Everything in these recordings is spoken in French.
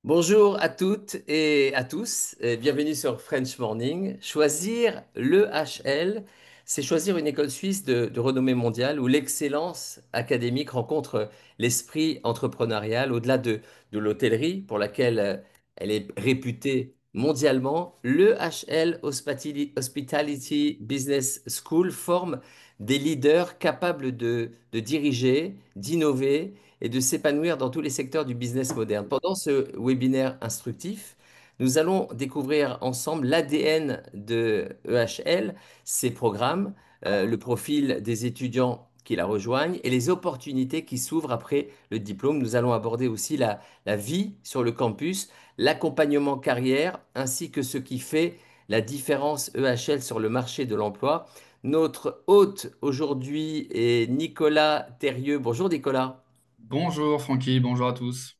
Bonjour à toutes et à tous, et bienvenue sur French Morning. Choisir l'EHL, c'est choisir une école suisse de renommée mondiale où l'excellence académique rencontre l'esprit entrepreneurial au-delà de l'hôtellerie pour laquelle elle est réputée mondialement. L'EHL Hospitality Business School forme des leaders capables de diriger, d'innover et de s'épanouir dans tous les secteurs du business moderne. Pendant ce webinaire instructif, nous allons découvrir ensemble l'ADN de EHL, ses programmes, le profil des étudiants qui la rejoignent et les opportunités qui s'ouvrent après le diplôme. Nous allons aborder aussi la vie sur le campus, l'accompagnement carrière, ainsi que ce qui fait la différence EHL sur le marché de l'emploi. Notre hôte aujourd'hui est Nicolas Terrieux. Bonjour Nicolas. Bonjour Francky, bonjour à tous.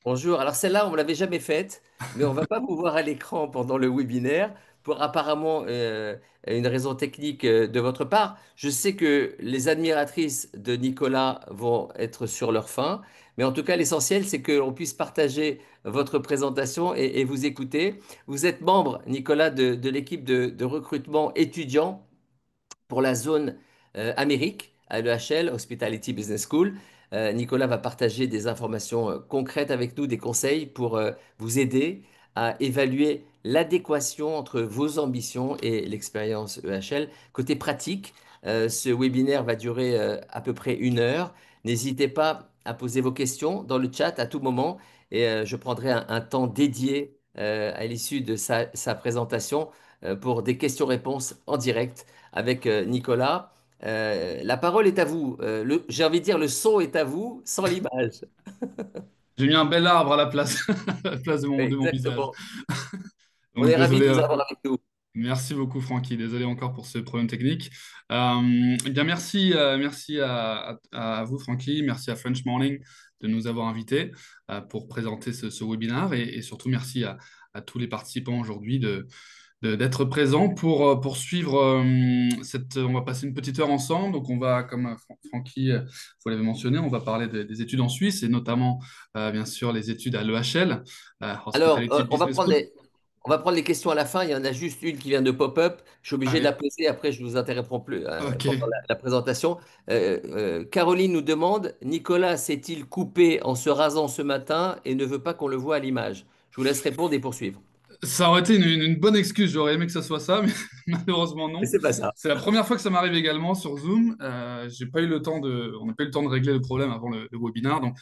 Bonjour. Alors celle-là, on ne l'avait jamais faite, mais on va pas vous voir à l'écran pendant le webinaire pour apparemment une raison technique de votre part. Je sais que les admiratrices de Nicolas vont être sur leur faim, mais en tout cas, l'essentiel, c'est qu'on puisse partager votre présentation et vous écouter. Vous êtes membre, Nicolas, de l'équipe de recrutement étudiant pour la zone Amérique à l'EHL, Hospitality Business School. Nicolas va partager des informations concrètes avec nous, des conseils pour vous aider à évaluer l'adéquation entre vos ambitions et l'expérience EHL. Côté pratique, ce webinaire va durer à peu près 1 heure. N'hésitez pas à poser vos questions dans le chat à tout moment et je prendrai un temps dédié à l'issue de sa présentation pour des questions-réponses en direct avec Nicolas. La parole est à vous. J'ai envie de dire, le son est à vous, sans l'image. J'ai mis un bel arbre à la place, à la place de mon visage. Exactement. On Donc est ravis désolé, de vous avoir avec nous. merci beaucoup Francky, désolé encore pour ce problème technique. Eh bien merci, merci à vous Francky, merci à French Morning de nous avoir invités pour présenter ce webinaire et surtout merci à tous les participants aujourd'hui d'être présents pour suivre on va passer une petite heure ensemble. Donc, on va, comme Francky, vous l'avez mentionné, on va parler des études en Suisse et notamment, bien sûr, les études à l'EHL, Alors, Hospitality Business School. on va prendre les questions à la fin. Il y en a juste une qui vient de pop-up. Je suis obligé de la Allez, poser. Après, je ne vous interromps plus ok. pendant la présentation. Caroline nous demande, Nicolas s'est-il coupé en se rasant ce matin et ne veut pas qu'on le voit à l'image? Je vous laisse répondre et poursuivre. Ça aurait été une bonne excuse, j'aurais aimé que ça soit ça, mais malheureusement Mais non. c'est pas ça. C'est la première fois que ça m'arrive également sur Zoom. J'ai pas eu le temps on n'a pas eu le temps de régler le problème avant le webinaire, donc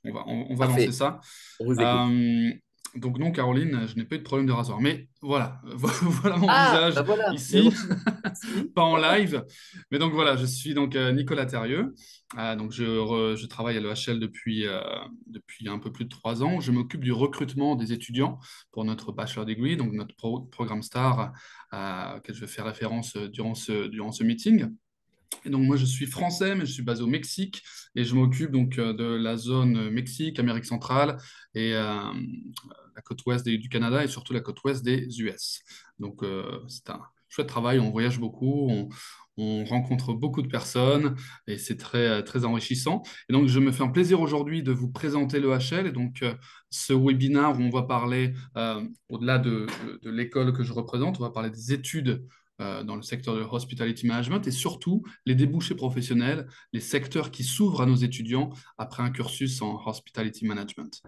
on va lancer Parfait. ça. On vous écoute. Euh, donc non, Caroline, je n'ai pas eu de problème de rasoir. Mais voilà, voilà mon Ah, visage ben voilà. Mais ici, voici. Ici. pas en live. Mais donc voilà, je suis donc Nicolas Terrieux. Donc je travaille à l'EHL depuis un peu plus de 3 ans. Je m'occupe du recrutement des étudiants pour notre bachelor degree, donc notre programme STAR auquel je vais faire référence durant ce meeting. Et donc moi je suis français, mais je suis basé au Mexique et je m'occupe donc de la zone Mexique, Amérique centrale et la côte ouest du Canada et surtout la côte ouest des US. Donc c'est un chouette travail, on voyage beaucoup, on rencontre beaucoup de personnes et c'est très enrichissant. Et donc je me fais un plaisir aujourd'hui de vous présenter le HL et donc ce webinaire où on va parler au-delà de l'école que je représente, on va parler des études dans le secteur de hospitality management et surtout les débouchés professionnels, les secteurs qui s'ouvrent à nos étudiants après un cursus en hospitality management.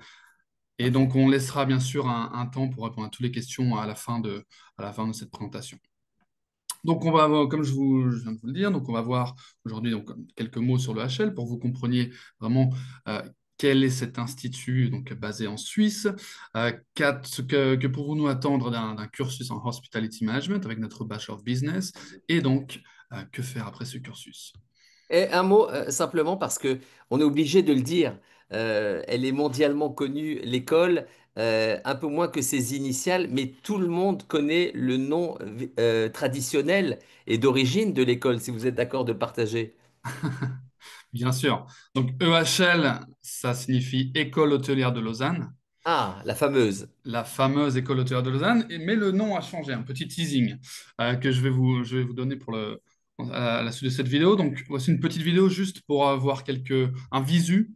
Et Parfait. donc, on laissera bien sûr un temps pour répondre à toutes les questions à la fin de cette présentation. Donc, on va avoir, comme je viens de vous le dire, donc on va voir aujourd'hui donc, quelques mots sur le HL pour que vous compreniez vraiment euh, quel est cet institut donc, basé en Suisse, que pouvons-nous attendre d'un cursus en hospitality management avec notre Bachelor of Business, et donc que faire après ce cursus. Et un mot simplement parce que on est obligé de le dire. Elle est mondialement connue, l'école, un peu moins que ses initiales, mais tout le monde connaît le nom traditionnel et d'origine de l'école, si vous êtes d'accord de le partager. Bien sûr. Donc EHL, ça signifie École hôtelière de Lausanne, Ah, la fameuse. la fameuse École hôtelière de Lausanne, mais le nom a changé, un petit teasing que je vais vous donner à la suite de cette vidéo. Donc voici une petite vidéo juste pour avoir un visu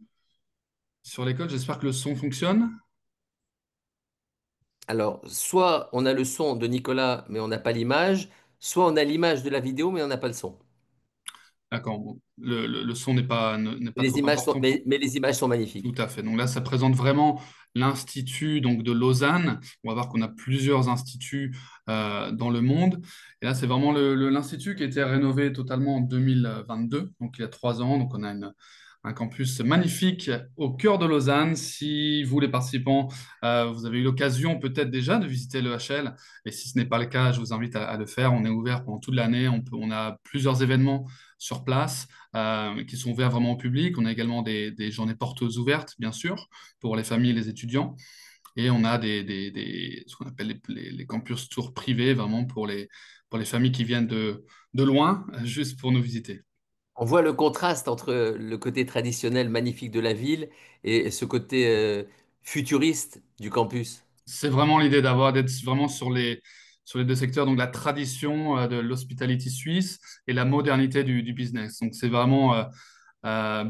sur l'école. J'espère que le son fonctionne. Alors, soit on a le son de Nicolas, mais on n'a pas l'image, soit on a l'image de la vidéo, mais on n'a pas le son. D'accord, bon, le son n'est pas Les trop images sont, important. mais les images sont Tout magnifiques. à fait. Donc là, ça présente vraiment l'Institut donc de Lausanne. On va voir qu'on a plusieurs instituts dans le monde. Et là, c'est vraiment l'Institut qui a été rénové totalement en 2022, donc il y a 3 ans. Donc on a un campus magnifique au cœur de Lausanne. Si vous, les participants, vous avez eu l'occasion peut-être déjà de visiter le HL, et si ce n'est pas le cas, je vous invite à le faire. On est ouvert pendant toute l'année. On a plusieurs événements sur place qui sont ouverts vraiment au public. On a également des journées portes ouvertes, bien sûr, pour les familles et les étudiants. Et on a ce qu'on appelle les campus tours privés, vraiment pour les familles qui viennent de loin, juste pour nous visiter. On voit le contraste entre le côté traditionnel magnifique de la ville et ce côté futuriste du campus. C'est vraiment l'idée d'être vraiment sur les deux secteurs, donc la tradition de l'hospitality suisse et la modernité du business. Donc c'est vraiment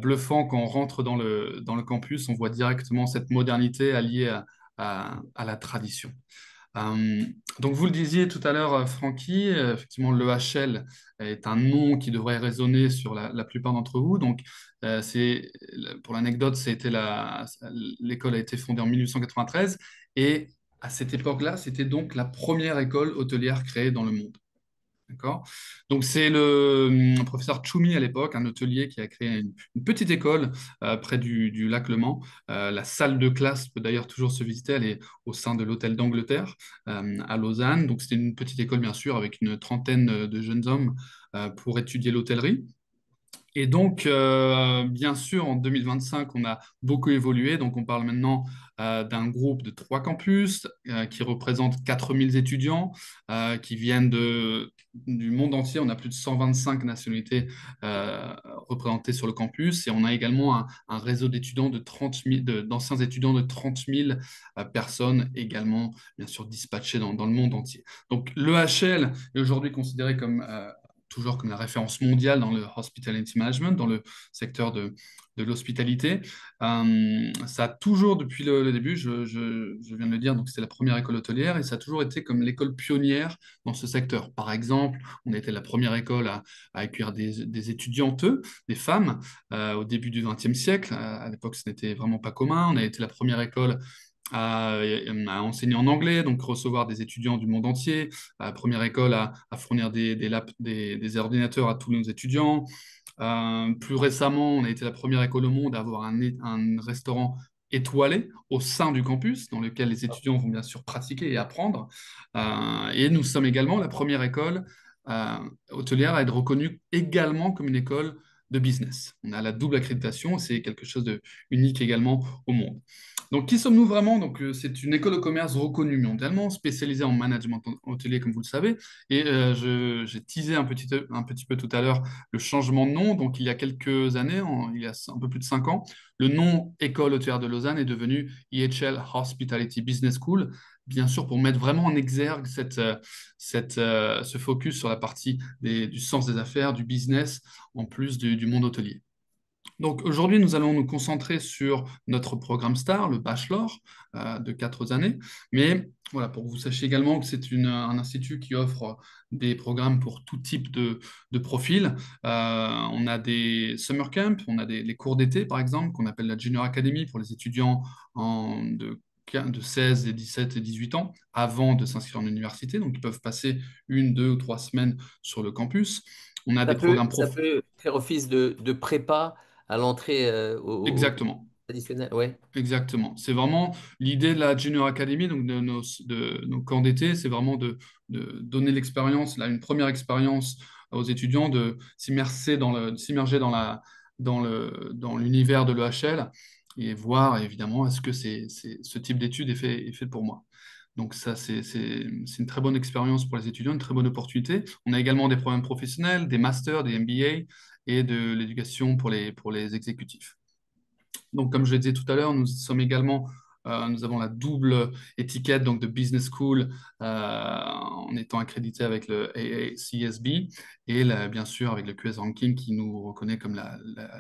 bluffant quand on rentre dans le campus, on voit directement cette modernité alliée à la tradition. Euh, donc, vous le disiez tout à l'heure, Francky, effectivement, l'EHL est un nom qui devrait résonner sur la plupart d'entre vous. Donc, pour l'anecdote, l'école a été fondée en 1893 et à cette époque-là, c'était donc la première école hôtelière créée dans le monde. D'accord? Donc, c'est le professeur Tchoumi à l'époque, un hôtelier qui a créé une petite école près du lac Le Mans. La salle de classe peut d'ailleurs toujours se visiter. Elle est au sein de l'Hôtel d'Angleterre à Lausanne. Donc, c'était une petite école, bien sûr, avec une trentaine de jeunes hommes pour étudier l'hôtellerie. Et donc, bien sûr, en 2025, on a beaucoup évolué. Donc, on parle maintenant d'un groupe de 3 campus qui représentent 4000 étudiants qui viennent du monde entier. On a plus de 125 nationalités représentées sur le campus. Et on a également un réseau d'étudiants de 30 000, d'anciens étudiants de 30 000 personnes également, bien sûr, dispatchées dans le monde entier. Donc, l'EHL est aujourd'hui considéré comme toujours comme la référence mondiale dans le hospitality management, dans le secteur de l'hospitalité. Ça a toujours, depuis le début, je viens de le dire, donc c'était la première école hôtelière et ça a toujours été comme l'école pionnière dans ce secteur. Par exemple, on a été la première école à accueillir des étudiantes, des femmes, au début du XXe siècle. À l'époque, ce n'était vraiment pas commun. On a été la première école à enseigner en anglais, donc recevoir des étudiants du monde entier, première école à fournir des ordinateurs à tous nos étudiants. Plus récemment, on a été la première école au monde à avoir un restaurant étoilé au sein du campus, dans lequel les étudiants vont bien sûr pratiquer et apprendre. Et nous sommes également la première école euh, hôtelière à être reconnue également comme une école de business. On a la double accréditation, c'est quelque chose de unique également au monde. Donc, qui sommes-nous vraiment? Donc, c'est une école de commerce reconnue mondialement, spécialisée en management hôtelier, comme vous le savez. Et j'ai teasé un petit peu tout à l'heure le changement de nom. Donc, il y a quelques années, il y a un peu plus de 5 ans, le nom École hôtelière de Lausanne est devenu EHL Hospitality Business School, bien sûr pour mettre vraiment en exergue ce focus sur la partie du sens des affaires, du business, en plus du monde hôtelier. Donc aujourd'hui, nous allons nous concentrer sur notre programme STAR, le bachelor de 4 années. Mais voilà, pour que vous sachiez également que c'est un institut qui offre des programmes pour tout type de profil. On a des summer camps, on a les cours d'été, par exemple, qu'on appelle la Junior Academy pour les étudiants de 16 et 17 et 18 ans, avant de s'inscrire en université. Donc, ils peuvent passer 1, 2 ou 3 semaines sur le campus. On a des programmes Ça peut faire office de prépa à l'entrée au Exactement. traditionnel. Ouais. Exactement. C'est vraiment l'idée de la Junior Academy, donc de nos camps d'été, c'est vraiment de donner l'expérience, là, une première expérience aux étudiants, de s'immerger dans l'univers de l'EHL et voir évidemment est-ce que ce type d'études est fait pour moi. Donc ça, c'est une très bonne expérience pour les étudiants, une très bonne opportunité. On a également des programmes professionnels, des masters, des MBA et de l'éducation pour les exécutifs. Donc, comme je le disais tout à l'heure, nous sommes également Nous avons la double étiquette donc de Business School en étant accrédité avec le AACSB et bien sûr avec le QS Ranking qui nous reconnaît comme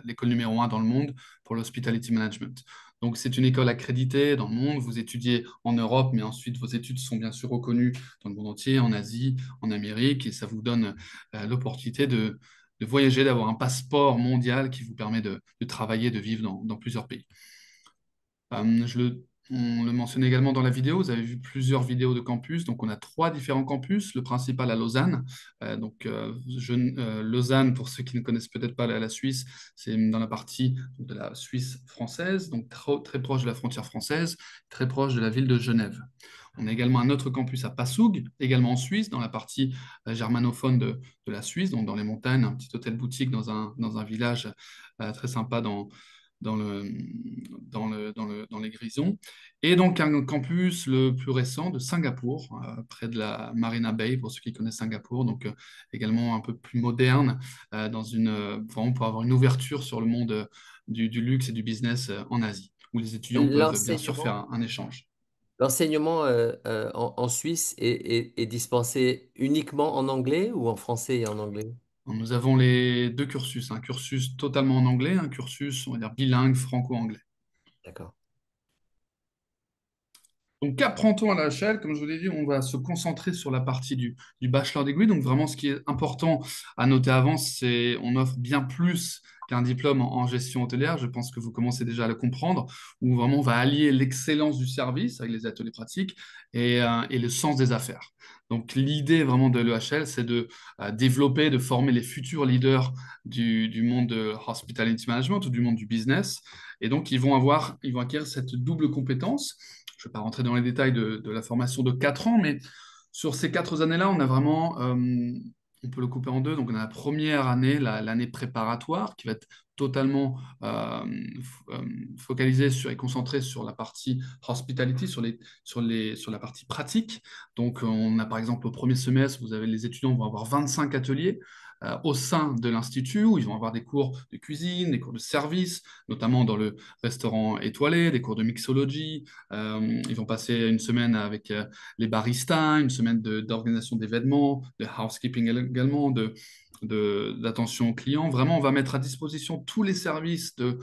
l'école numéro un dans le monde pour l'hospitality management. Donc, c'est une école accréditée dans le monde. Vous étudiez en Europe, mais ensuite vos études sont bien sûr reconnues dans le monde entier, en Asie, en Amérique, et ça vous donne l'opportunité de voyager, d'avoir un passeport mondial qui vous permet de travailler, de vivre dans plusieurs pays. On le mentionnait également dans la vidéo, vous avez vu plusieurs vidéos de campus. Donc, on a trois différents campus. Le principal à Lausanne. Lausanne, pour ceux qui ne connaissent peut-être pas la Suisse, c'est dans la partie de la Suisse française, donc très proche de la frontière française, très proche de la ville de Genève. On a également un autre campus à Passau, également en Suisse, dans la partie germanophone de la Suisse, donc dans les montagnes, un petit hôtel boutique dans un village très sympa dans les Grisons. Et donc un campus le plus récent de Singapour, près de la Marina Bay, pour ceux qui connaissent Singapour, donc également un peu plus moderne, vraiment pour avoir une ouverture sur le monde du luxe et du business en Asie, où les étudiants peuvent bien sûr faire L'enseignement, un échange. l'enseignement en Suisse est dispensé uniquement en anglais ou en français et en anglais? Nous avons les deux cursus, un cursus totalement en anglais, un cursus, on va dire, bilingue franco-anglais. D'accord. Donc, qu'apprend-on à la HL? Comme je vous l'ai dit, on va se concentrer sur la partie du bachelor degree. Donc, vraiment, ce qui est important à noter avant, c'est on offre bien plus qu'un diplôme en gestion hôtelière. Je pense que vous commencez déjà à le comprendre, où vraiment on va allier l'excellence du service avec les ateliers pratiques et le sens des affaires. Donc, l'idée vraiment de l'EHL, c'est de développer, de former les futurs leaders du monde de hospitality management ou du monde du business. Et donc, ils vont acquérir cette double compétence. Je ne vais pas rentrer dans les détails de la formation de 4 ans, mais sur ces 4 années-là, on a vraiment, on peut le couper en deux. Donc, on a la première année, l'année préparatoire, qui va être totalement focalisée sur et concentrée sur la partie hospitality, sur la partie pratique. Donc, on a par exemple au premier semestre, les étudiants vont avoir 25 ateliers au sein de l'institut où ils vont avoir des cours de cuisine, des cours de service, notamment dans le restaurant étoilé, des cours de mixologie. Ils vont passer une semaine avec les baristas, une semaine d'organisation d'événements, de housekeeping également, d'attention aux clients. Vraiment, on va mettre à disposition tous les services de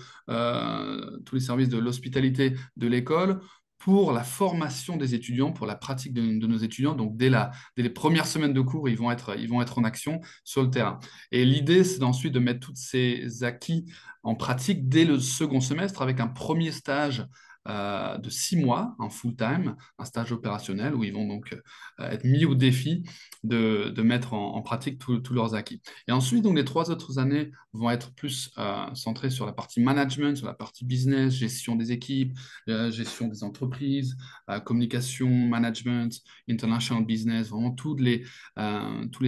l'hospitalité de l'école pour la formation des étudiants, pour la pratique de nos étudiants. Donc, dès les premières semaines de cours, ils vont être en action sur le terrain. Et l'idée, c'est ensuite de mettre tous ces acquis en pratique dès le second semestre avec un premier stage de 6 mois, en full-time, un stage opérationnel où ils vont donc être mis au défi de mettre en pratique tous leurs acquis. Et ensuite, donc, les 3 autres années vont être plus centrées sur la partie management, sur la partie business, gestion des équipes, gestion des entreprises, communication, management, international business, vraiment toutes les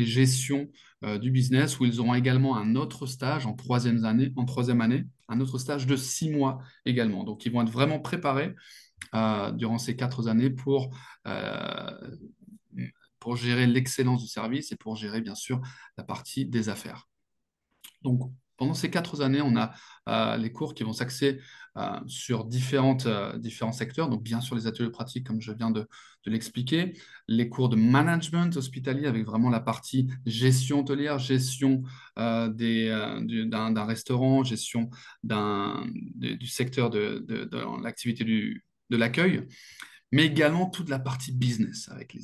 gestions du business où ils auront également un autre stage en troisième année, un autre stage de 6 mois également. Donc, ils vont être vraiment préparés durant ces 4 années pour gérer l'excellence du service et pour gérer, bien sûr, la partie des affaires. Donc, pendant ces 4 années, on a les cours qui vont s'axer sur différents secteurs. Donc, bien sûr, les ateliers pratiques, comme je viens de l'expliquer, les cours de management hospitalier avec vraiment la partie gestion hôtelière, gestion d'un restaurant, gestion du secteur de l'activité de l'accueil, mais également toute la partie business avec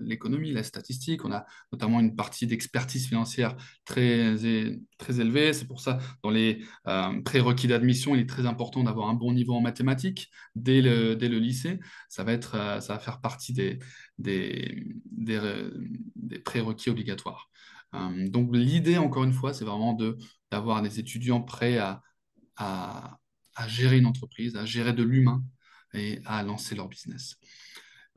l'économie, la statistique. On a notamment une partie d'expertise financière très élevée. C'est pour ça, dans les prérequis d'admission, il est très important d'avoir un bon niveau en mathématiques dès le lycée. Ça va faire partie des prérequis obligatoires. Donc, l'idée, encore une fois, c'est vraiment d'avoir des étudiants prêts à, à gérer une entreprise, à gérer de l'humain et à lancer leur business.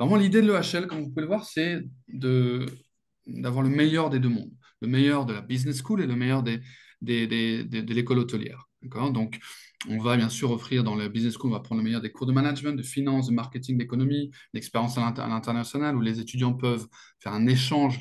Vraiment, l'idée de l'EHL, comme vous pouvez le voir, c'est d'avoir le meilleur des deux mondes, le meilleur de la business school et le meilleur de l'école hôtelière. D'accord? Donc, on va bien sûr offrir dans le business school, on va prendre le meilleur des cours de management, de finance, de marketing, d'économie, d'expérience à l'international, où les étudiants peuvent faire un échange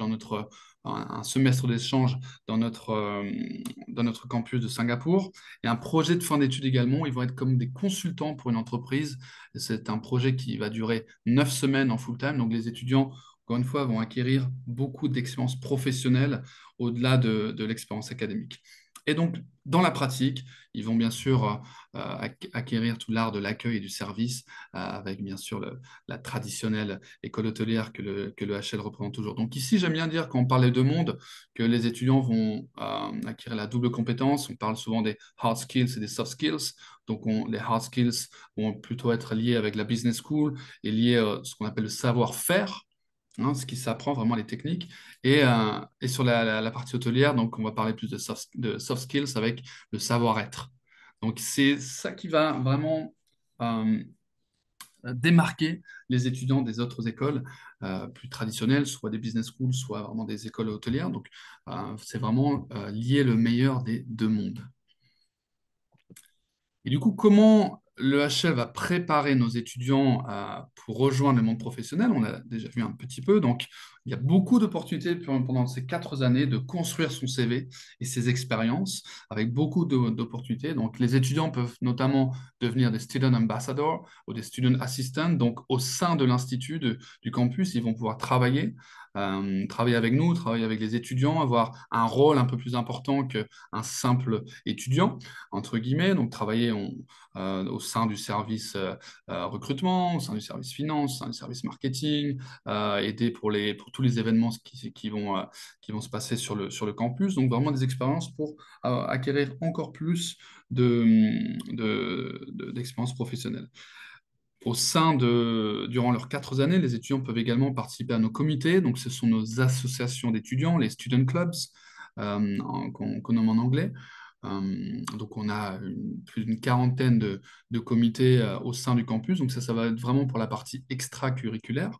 un semestre d'échange dans notre campus de Singapour. Et un projet de fin d'études également. Ils vont être comme des consultants pour une entreprise. C'est un projet qui va durer 9 semaines en full-time. Donc les étudiants, encore une fois, vont acquérir beaucoup d'expérience professionnelle au-delà de l'expérience académique. Et donc, dans la pratique, ils vont bien sûr acquérir tout l'art de l'accueil et du service, avec bien sûr la traditionnelle école hôtelière que le HL représente toujours. Donc ici, j'aime bien dire, quand on parle de deux mondes, que les étudiants vont acquérir la double compétence. On parle souvent des hard skills et des soft skills. Donc les hard skills vont plutôt être liés avec la business school et liés à ce qu'on appelle le savoir-faire, hein, ce qui s'apprend vraiment les techniques. Et sur la partie hôtelière, donc on va parler plus de soft skills avec le savoir-être. Donc c'est ça qui va vraiment euh, démarquer les étudiants des autres écoles plus traditionnelles, soit des business schools, soit vraiment des écoles hôtelières. Donc c'est vraiment lier le meilleur des deux mondes. Et du coup, comment le HL va préparer nos étudiants pour rejoindre le monde professionnel? On l'a déjà vu un petit peu. Donc, il y a beaucoup d'opportunités pendant ces 4 années de construire son CV et ses expériences avec beaucoup d'opportunités. Donc, les étudiants peuvent notamment devenir des student ambassadors ou des student assistants. Donc, au sein de l'institut du campus, ils vont pouvoir travailler avec nous, travailler avec les étudiants, avoir un rôle un peu plus important qu'un simple étudiant entre guillemets, donc travailler au sein du service recrutement, au sein du service finance, au sein du service marketing, aider pour tous les événements qui vont se passer sur le campus. Donc vraiment des expériences pour acquérir encore plus d'expérience professionnelle. Durant leurs 4 années, les étudiants peuvent également participer à nos comités. Donc, ce sont nos associations d'étudiants, les student clubs, qu'on nomme en anglais. Donc, on a plus d'une quarantaine de comités au sein du campus. Donc, ça va être vraiment pour la partie extracurriculaire.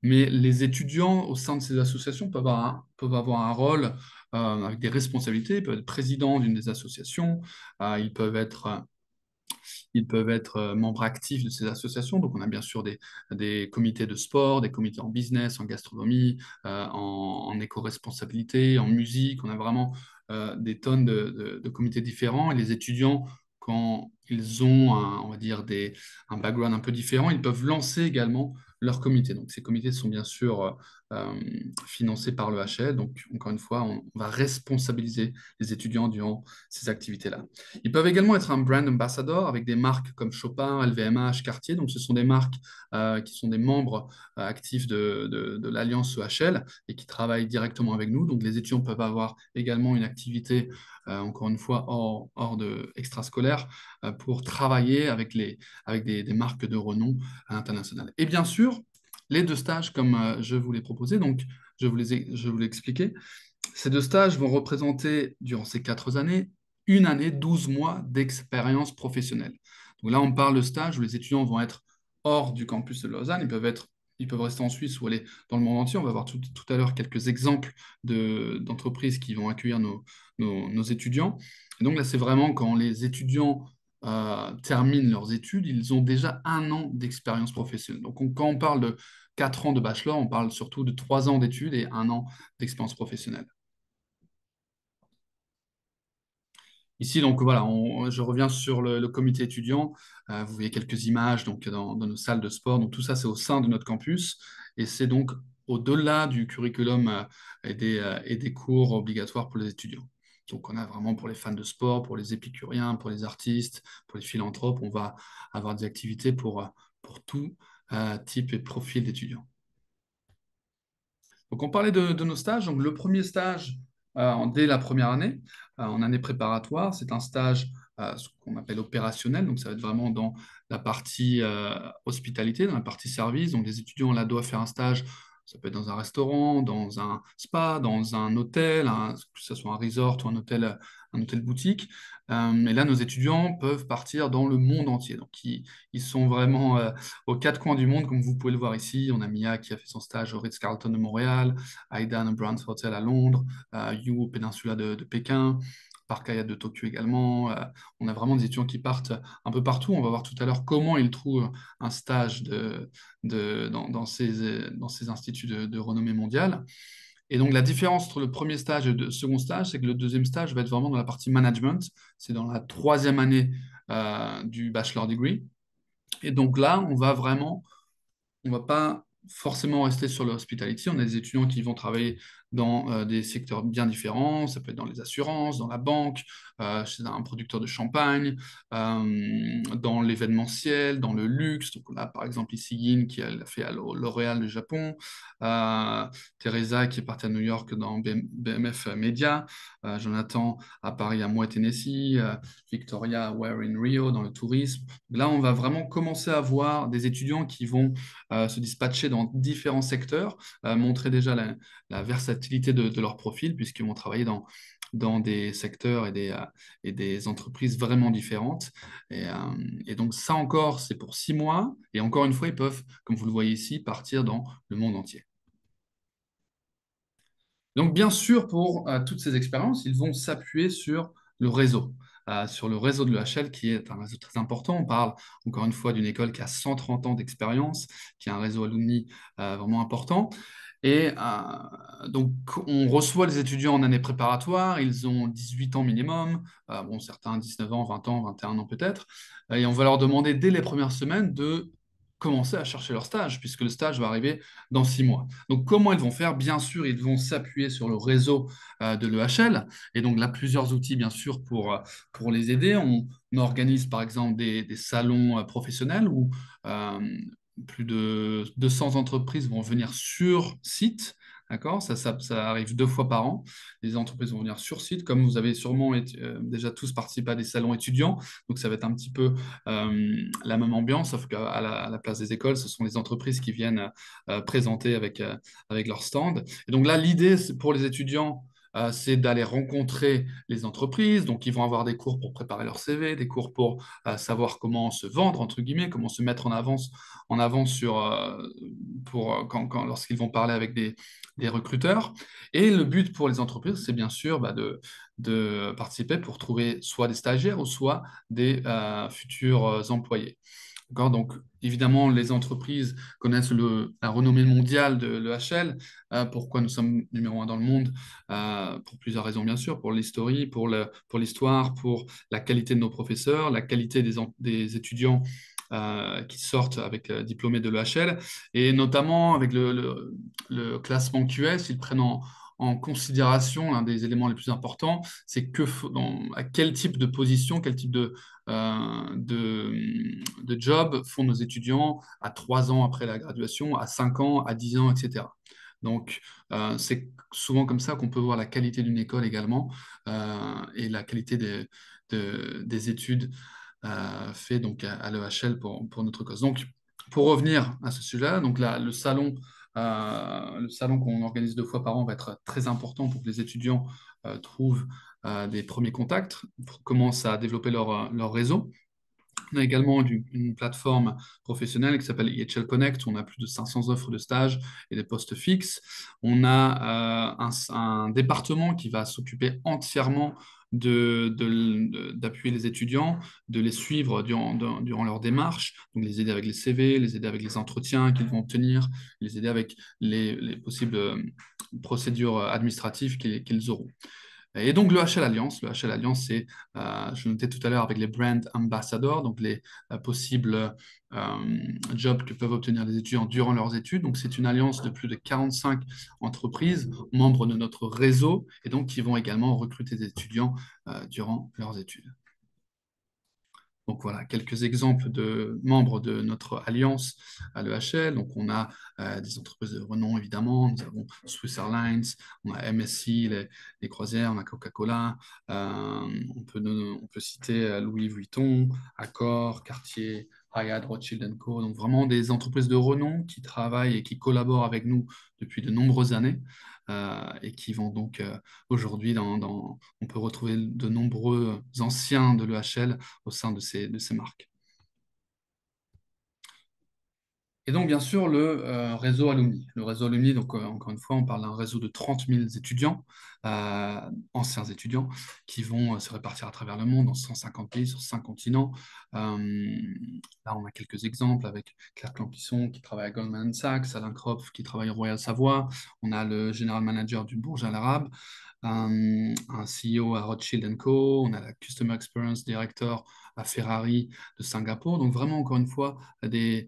Mais les étudiants au sein de ces associations peuvent avoir un rôle avec des responsabilités. Ils peuvent être présidents d'une des associations. Ils peuvent être membres actifs de ces associations. Donc, on a bien sûr des comités de sport, des comités en business, en gastronomie, en éco-responsabilité, en musique. On a vraiment des tonnes de comités différents. Et les étudiants, quand ils ont, on va dire, un background un peu différent, ils peuvent lancer également leur comité. Donc, ces comités sont bien sûr financés par le HL. Donc, encore une fois, on va responsabiliser les étudiants durant ces activités-là. Ils peuvent également être un brand ambassador avec des marques comme Chopin, LVMH, Cartier. Donc, ce sont des marques qui sont des membres actifs de l'Alliance EHL et qui travaillent directement avec nous. Donc, les étudiants peuvent avoir également une activité, encore une fois, hors de extrascolaire pour travailler avec des marques de renom international. Et bien sûr, les deux stages, comme je vous l'ai proposé, donc je vous l'ai expliqué, ces deux stages vont représenter, durant ces 4 années, une année, 12 mois d'expérience professionnelle. Donc là, on parle de stage où les étudiants vont être hors du campus de Lausanne. Ils peuvent rester en Suisse ou aller dans le monde entier. On va voir tout à l'heure quelques exemples d'entreprises qui vont accueillir nos étudiants. Et donc là, c'est vraiment quand les étudiants terminent leurs études, ils ont déjà un an d'expérience professionnelle. Donc quand on parle de 4 ans de bachelor, on parle surtout de 3 ans d'études et un an d'expérience professionnelle. Ici, donc voilà, je reviens sur le comité étudiant. Vous voyez quelques images donc, dans nos salles de sport. Donc tout ça, c'est au sein de notre campus. Et c'est donc au-delà du curriculum et des cours obligatoires pour les étudiants. Donc on a vraiment pour les fans de sport, pour les épicuriens, pour les artistes, pour les philanthropes, on va avoir des activités pour tout type et profil d'étudiants. Donc, on parlait de nos stages. Donc, le premier stage, dès la première année, en année préparatoire, c'est un stage ce qu'on appelle opérationnel. Donc, ça va être vraiment dans la partie hospitalité, dans la partie service. Donc, les étudiants là doivent faire un stage. Ça peut être dans un restaurant, dans un spa, dans un hôtel, que ce soit un resort ou un hôtel boutique. Et là, nos étudiants peuvent partir dans le monde entier. Donc, ils sont vraiment aux 4 coins du monde, comme vous pouvez le voir ici. On a Mia qui a fait son stage au Ritz-Carlton de Montréal, Aidan au Brands Hotel à Londres, You au Péninsula de Pékin, Parc Hyatt de Tokyo également. On a vraiment des étudiants qui partent un peu partout. On va voir tout à l'heure comment ils trouvent un stage dans ces instituts de renommée mondiale. Et donc, la différence entre le premier stage et le second stage, c'est que le deuxième stage va être vraiment dans la partie management. C'est dans la troisième année du bachelor degree. Et donc là, on va pas forcément rester sur le hospitality. On a des étudiants qui vont travailler dans des secteurs bien différents. Ça peut être dans les assurances, dans la banque, chez un producteur de champagne, dans l'événementiel, dans le luxe. Donc là, par exemple, ici, Yin qui a fait à L'Oréal du Japon, euh, Teresa qui est partie à New York dans BMF Media, Jonathan à Paris à Moët Tennessee, Victoria Ware in Rio dans le tourisme. Là, on va vraiment commencer à voir des étudiants qui vont se dispatcher dans différents secteurs, montrer déjà la versatilité de leur profil, puisqu'ils vont travailler dans des secteurs et des entreprises vraiment différentes. Et, euh, et donc ça encore, c'est pour 6 mois. Et encore une fois, ils peuvent, comme vous le voyez ici, partir dans le monde entier. Donc, bien sûr, pour toutes ces expériences, ils vont s'appuyer sur le réseau de l'EHL, qui est un réseau très important. On parle encore une fois d'une école qui a 130 ans d'expérience, qui a un réseau alumni vraiment important. Et donc, on reçoit les étudiants en année préparatoire, ils ont 18 ans minimum, bon, certains 19 ans, 20 ans, 21 ans peut-être, et on va leur demander dès les premières semaines de commencer à chercher leur stage, puisque le stage va arriver dans 6 mois. Donc, comment ils vont faire? Bien sûr, ils vont s'appuyer sur le réseau de l'EHL, et donc là, plusieurs outils, bien sûr, pour les aider. On organise, par exemple, des salons professionnels où euh, plus de 200 entreprises vont venir sur site. D'accord? Ça arrive 2 fois par an. Les entreprises vont venir sur site, comme vous avez sûrement déjà tous participé à des salons étudiants. Donc, ça va être un petit peu la même ambiance, sauf qu'à la place des écoles, ce sont les entreprises qui viennent présenter avec leur stand. Et donc là, l'idée pour les étudiants, c'est d'aller rencontrer les entreprises. Donc, ils vont avoir des cours pour préparer leur CV, des cours pour savoir comment se vendre, entre guillemets, comment se mettre en avant lorsqu'ils vont parler avec des recruteurs. Et le but pour les entreprises, c'est bien sûr de participer pour trouver soit des stagiaires ou soit des futurs employés. D'accord. Donc, évidemment, les entreprises connaissent la renommée mondiale de l'EHL. Pourquoi nous sommes numéro un dans le monde? Pour plusieurs raisons, bien sûr, pour l'historie, pour l'histoire, pour la qualité de nos professeurs, la qualité des étudiants qui sortent avec diplômés de l'EHL, et notamment avec le classement QS, ils prennent en considération l'un des éléments les plus importants, c'est à quel type de position, quel type de job font nos étudiants à 3 ans après la graduation, à 5 ans, à 10 ans, etc. Donc, c'est souvent comme ça qu'on peut voir la qualité d'une école également et la qualité des études faites donc à l'EHL pour notre cause. Donc, pour revenir à ce sujet-là, donc là, le salon qu'on organise 2 fois par an va être très important pour que les étudiants trouvent des premiers contacts, commencent à développer leur réseau. On a également une plateforme professionnelle qui s'appelle EHL Connect, où on a plus de 500 offres de stage et des postes fixes. On a un département qui va s'occuper entièrement d'appuyer les étudiants, de les suivre durant leur démarche, donc les aider avec les CV, les aider avec les entretiens qu'ils vont obtenir, les aider avec les possibles procédures administratives qu'ils auront. Et donc, le HL Alliance, c'est, je notais tout à l'heure avec les brand ambassadors, donc les possibles jobs que peuvent obtenir les étudiants durant leurs études. Donc, c'est une alliance de plus de 45 entreprises, membres de notre réseau, et donc qui vont également recruter des étudiants durant leurs études. Donc voilà, quelques exemples de membres de notre alliance à l'EHL. Donc on a des entreprises de renom évidemment, nous avons Swiss Airlines, on a MSC, les croisières, on a Coca-Cola, on peut citer Louis Vuitton, Accor, Cartier, Hyatt, Rothschild Co. Donc vraiment des entreprises de renom qui travaillent et qui collaborent avec nous depuis de nombreuses années et qui vont donc aujourd'hui, on peut retrouver de nombreux anciens de l'EHL au sein de ces marques. Et donc, bien sûr, le réseau alumni. Le réseau alumni, donc, encore une fois, on parle d'un réseau de 30 000 étudiants, anciens étudiants, qui vont se répartir à travers le monde, dans 150 pays, sur 5 continents. Euh, Là, on a quelques exemples avec Claire Clampisson, qui travaille à Goldman Sachs, Alain Kropf, qui travaille au Royal Savoie. On a le général manager du Bourj Al Arab, un CEO à Rothschild Co. On a la Customer Experience Director à Ferrari de Singapour. Donc, vraiment, encore une fois, des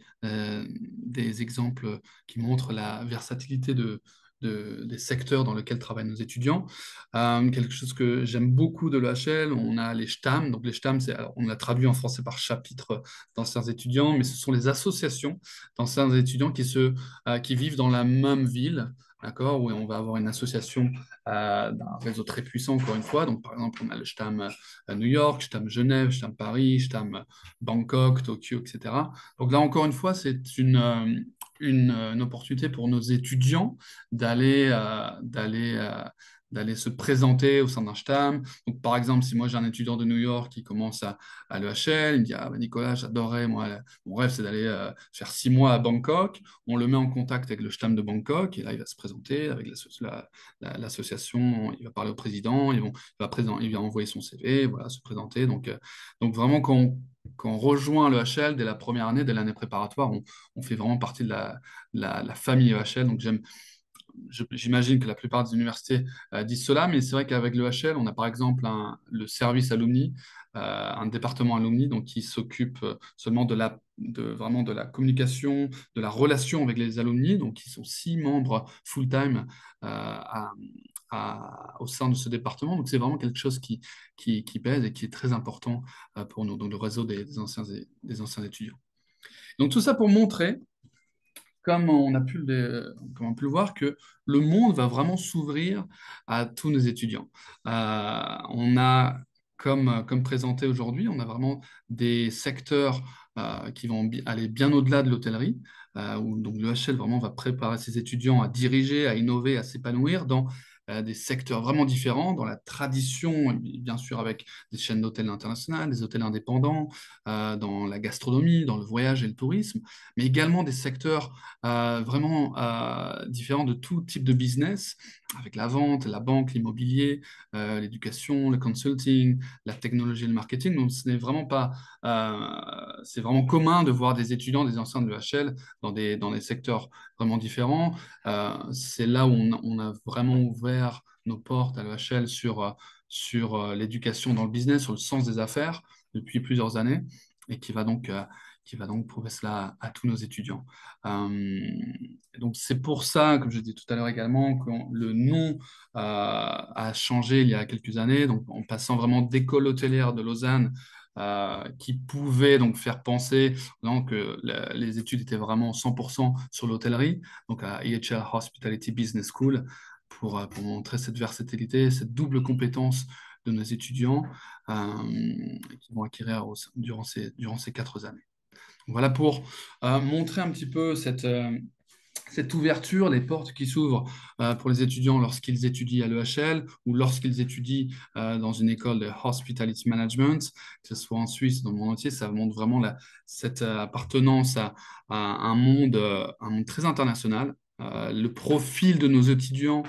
exemples qui montrent la versatilité des secteurs dans lesquels travaillent nos étudiants. Quelque chose que j'aime beaucoup de l'EHL, on a les STAM. Donc les STAM, alors, on l'a traduit en français par chapitre d'anciens étudiants, mais ce sont les associations d'anciens étudiants qui vivent dans la même ville. D'accord, où on va avoir une association d'un réseau très puissant, encore une fois. Donc, par exemple, on a le STAM New York, STAM Genève, STAM Paris, STAM Bangkok, Tokyo, etc. Donc là, encore une fois, c'est une opportunité pour nos étudiants d'aller d'aller se présenter au sein d'un STAM. Donc, par exemple, si moi j'ai un étudiant de New York qui commence à l'EHL, il me dit, ah, bah, Nicolas, j'adorerais, moi, mon rêve, c'est d'aller faire 6 mois à Bangkok. On le met en contact avec le STAM de Bangkok, et là, il va se présenter avec l'association, il va parler au président, il va envoyer son CV, voilà, se présenter. Donc vraiment, quand on rejoint le HL dès la première année, dès l'année préparatoire, on fait vraiment partie de la famille EHL. Donc j'imagine que la plupart des universités disent cela, mais c'est vrai qu'avec le HL, on a par exemple le service alumni, un département alumni donc, qui s'occupe seulement vraiment de la communication, de la relation avec les alumni. Donc ils sont 6 membres full-time au sein de ce département. Donc c'est vraiment quelque chose qui pèse et qui est très important pour nous, donc le réseau des anciens étudiants. Donc tout ça pour montrer comme on a pu le voir, que le monde va vraiment s'ouvrir à tous nos étudiants. On a, comme présenté aujourd'hui, on a vraiment des secteurs qui vont aller bien au-delà de l'hôtellerie, où donc le HL vraiment va préparer ses étudiants à diriger, à innover, à s'épanouir dans des secteurs vraiment différents, dans la tradition, bien sûr avec des chaînes d'hôtels internationales, des hôtels indépendants, dans la gastronomie, dans le voyage et le tourisme, mais également des secteurs vraiment différent de tout type de business, avec la vente, la banque, l'immobilier, l'éducation, le consulting, la technologie et le marketing. Donc, ce n'est vraiment pas, c'est vraiment commun de voir des étudiants, des anciens de l'EHL dans des secteurs vraiment différents. C'est là où on a vraiment ouvert nos portes à l'EHL sur l'éducation dans le business, sur le sens des affaires depuis plusieurs années et qui va donc prouver cela à tous nos étudiants. Donc c'est pour ça, comme je disais tout à l'heure également, que le nom a changé il y a quelques années, donc en passant vraiment d'école hôtelière de Lausanne, qui pouvait donc faire penser donc, que les études étaient vraiment 100% sur l'hôtellerie, donc à EHL Hospitality Business School, pour montrer cette versatilité, cette double compétence de nos étudiants qui vont acquérir durant ces 4 années. Voilà pour montrer un petit peu cette ouverture, les portes qui s'ouvrent pour les étudiants lorsqu'ils étudient à l'EHL ou lorsqu'ils étudient dans une école de Hospitality Management, que ce soit en Suisse ou dans le monde entier. Ça montre vraiment cette appartenance à un monde très international. Le profil de nos étudiants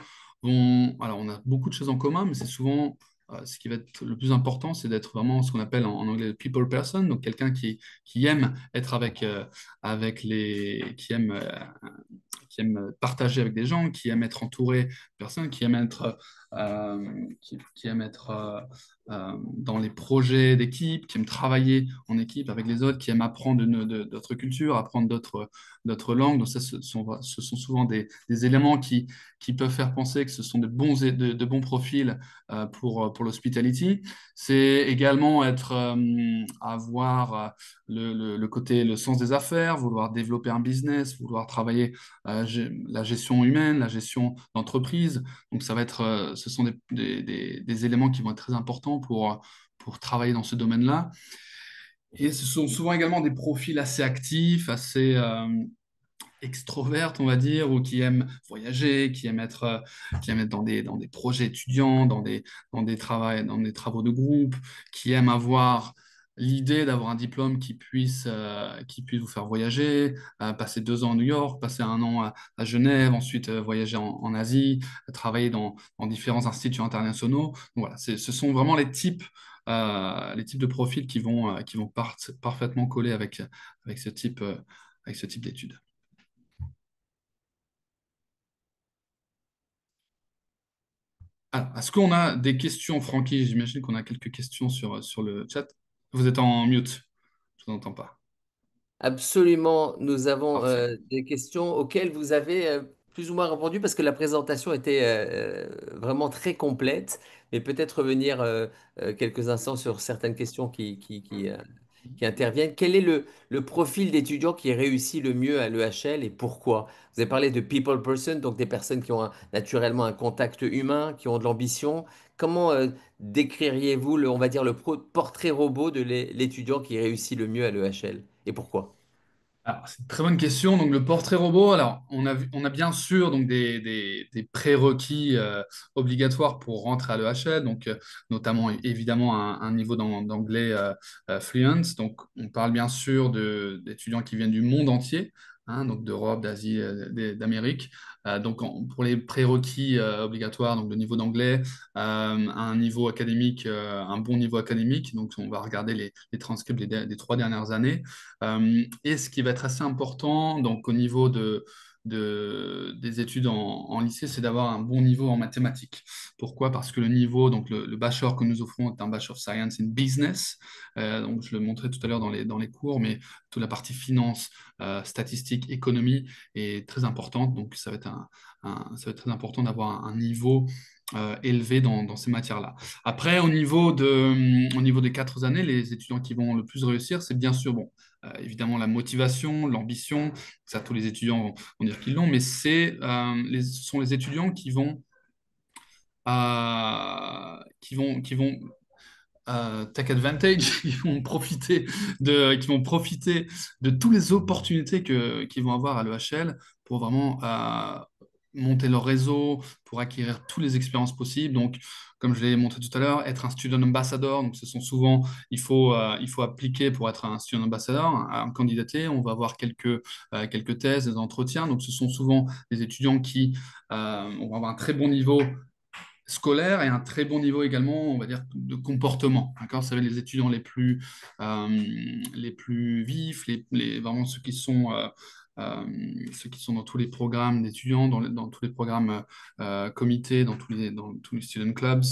alors on a beaucoup de choses en commun, mais c'est souvent ce qui va être le plus important, c'est d'être vraiment ce qu'on appelle en anglais le people person, donc quelqu'un qui aime être qui aime partager avec des gens, qui aime être entouré de personnes, qui aime être dans les projets d'équipe, qui aime travailler en équipe avec les autres, qui aime apprendre d'autres cultures, apprendre d'autres langues. Donc ça, ce sont souvent des éléments qui peuvent faire penser que ce sont de bons profils pour l'hospitality. C'est également avoir le côté, le sens des affaires, vouloir développer un business, vouloir travailler la gestion humaine, la gestion d'entreprise. Donc, ce sont des éléments qui vont être très importants pour travailler dans ce domaine-là. Et ce sont souvent également des profils assez actifs, assez extrovertes, on va dire, ou qui aiment voyager, qui aiment être dans des projets étudiants, dans des travaux de groupe, qui aiment avoir l'idée d'avoir un diplôme qui puisse vous faire voyager, passer 2 ans à New York, passer un an à Genève, ensuite voyager en Asie, travailler dans différents instituts internationaux. Donc voilà, ce sont vraiment les types de profils qui vont parfaitement coller avec avec ce type d'études. Alors, est-ce qu'on a des questions, Francky? J'imagine qu'on a quelques questions sur le chat. Vous êtes en mute, je vous entends pas. Absolument, nous avons Parfait. des questions auxquelles vous avez plus ou moins répondu parce que la présentation était vraiment très complète, mais peut-être revenir quelques instants sur certaines questions qui interviennent. Quel est le profil d'étudiant qui réussit le mieux à l'EHL et pourquoi? Vous avez parlé de people person, donc des personnes qui ont naturellement un contact humain, qui ont de l'ambition. Comment décririez-vous on va dire, portrait robot de l'étudiant qui réussit le mieux à l'EHL et pourquoi? Alors, c'est une très bonne question. Donc, le portrait robot, alors, on a bien sûr donc, des prérequis obligatoires pour rentrer à l'EHL, donc, notamment évidemment un niveau d'anglais fluent. Donc, on parle bien sûr d'étudiants qui viennent du monde entier, hein, donc d'Europe, d'Asie, d'Amérique. Donc, pour les prérequis obligatoires, donc le niveau d'anglais, un niveau académique, un bon niveau académique. Donc, on va regarder les transcripts des 3 dernières années. Et ce qui va être assez important, donc au niveau des études en lycée, c'est d'avoir un bon niveau en mathématiques. Pourquoi? Parce que le niveau, donc le bachelor que nous offrons est un Bachelor of Science in Business. Donc je le montrais tout à l'heure dans les cours, mais toute la partie finance, statistique, économie est très importante. Donc ça va être ça va être très important d'avoir un niveau élevé dans ces matières-là. Après, au niveau des 4 années, les étudiants qui vont le plus réussir, c'est bien sûr, bon, évidemment la motivation, l'ambition, ça tous les étudiants vont dire qu'ils l'ont, mais ce sont les étudiants qui vont take advantage, qui vont profiter de toutes les opportunités qu'ils vont avoir à l'EHL pour vraiment monter leur réseau, pour acquérir toutes les expériences possibles. Donc, comme je l'ai montré tout à l'heure, être un student ambassador, donc ce sont souvent, il faut appliquer pour être un student ambassador, un candidaté. On va avoir quelques thèses, des entretiens. Donc, ce sont souvent des étudiants qui vont avoir un très bon niveau scolaire et un très bon niveau également, on va dire, de comportement. D'accord? Vous savez, les étudiants les plus vifs, vraiment euh, ceux qui sont dans tous les programmes d'étudiants, dans tous les programmes comités, dans tous les student clubs,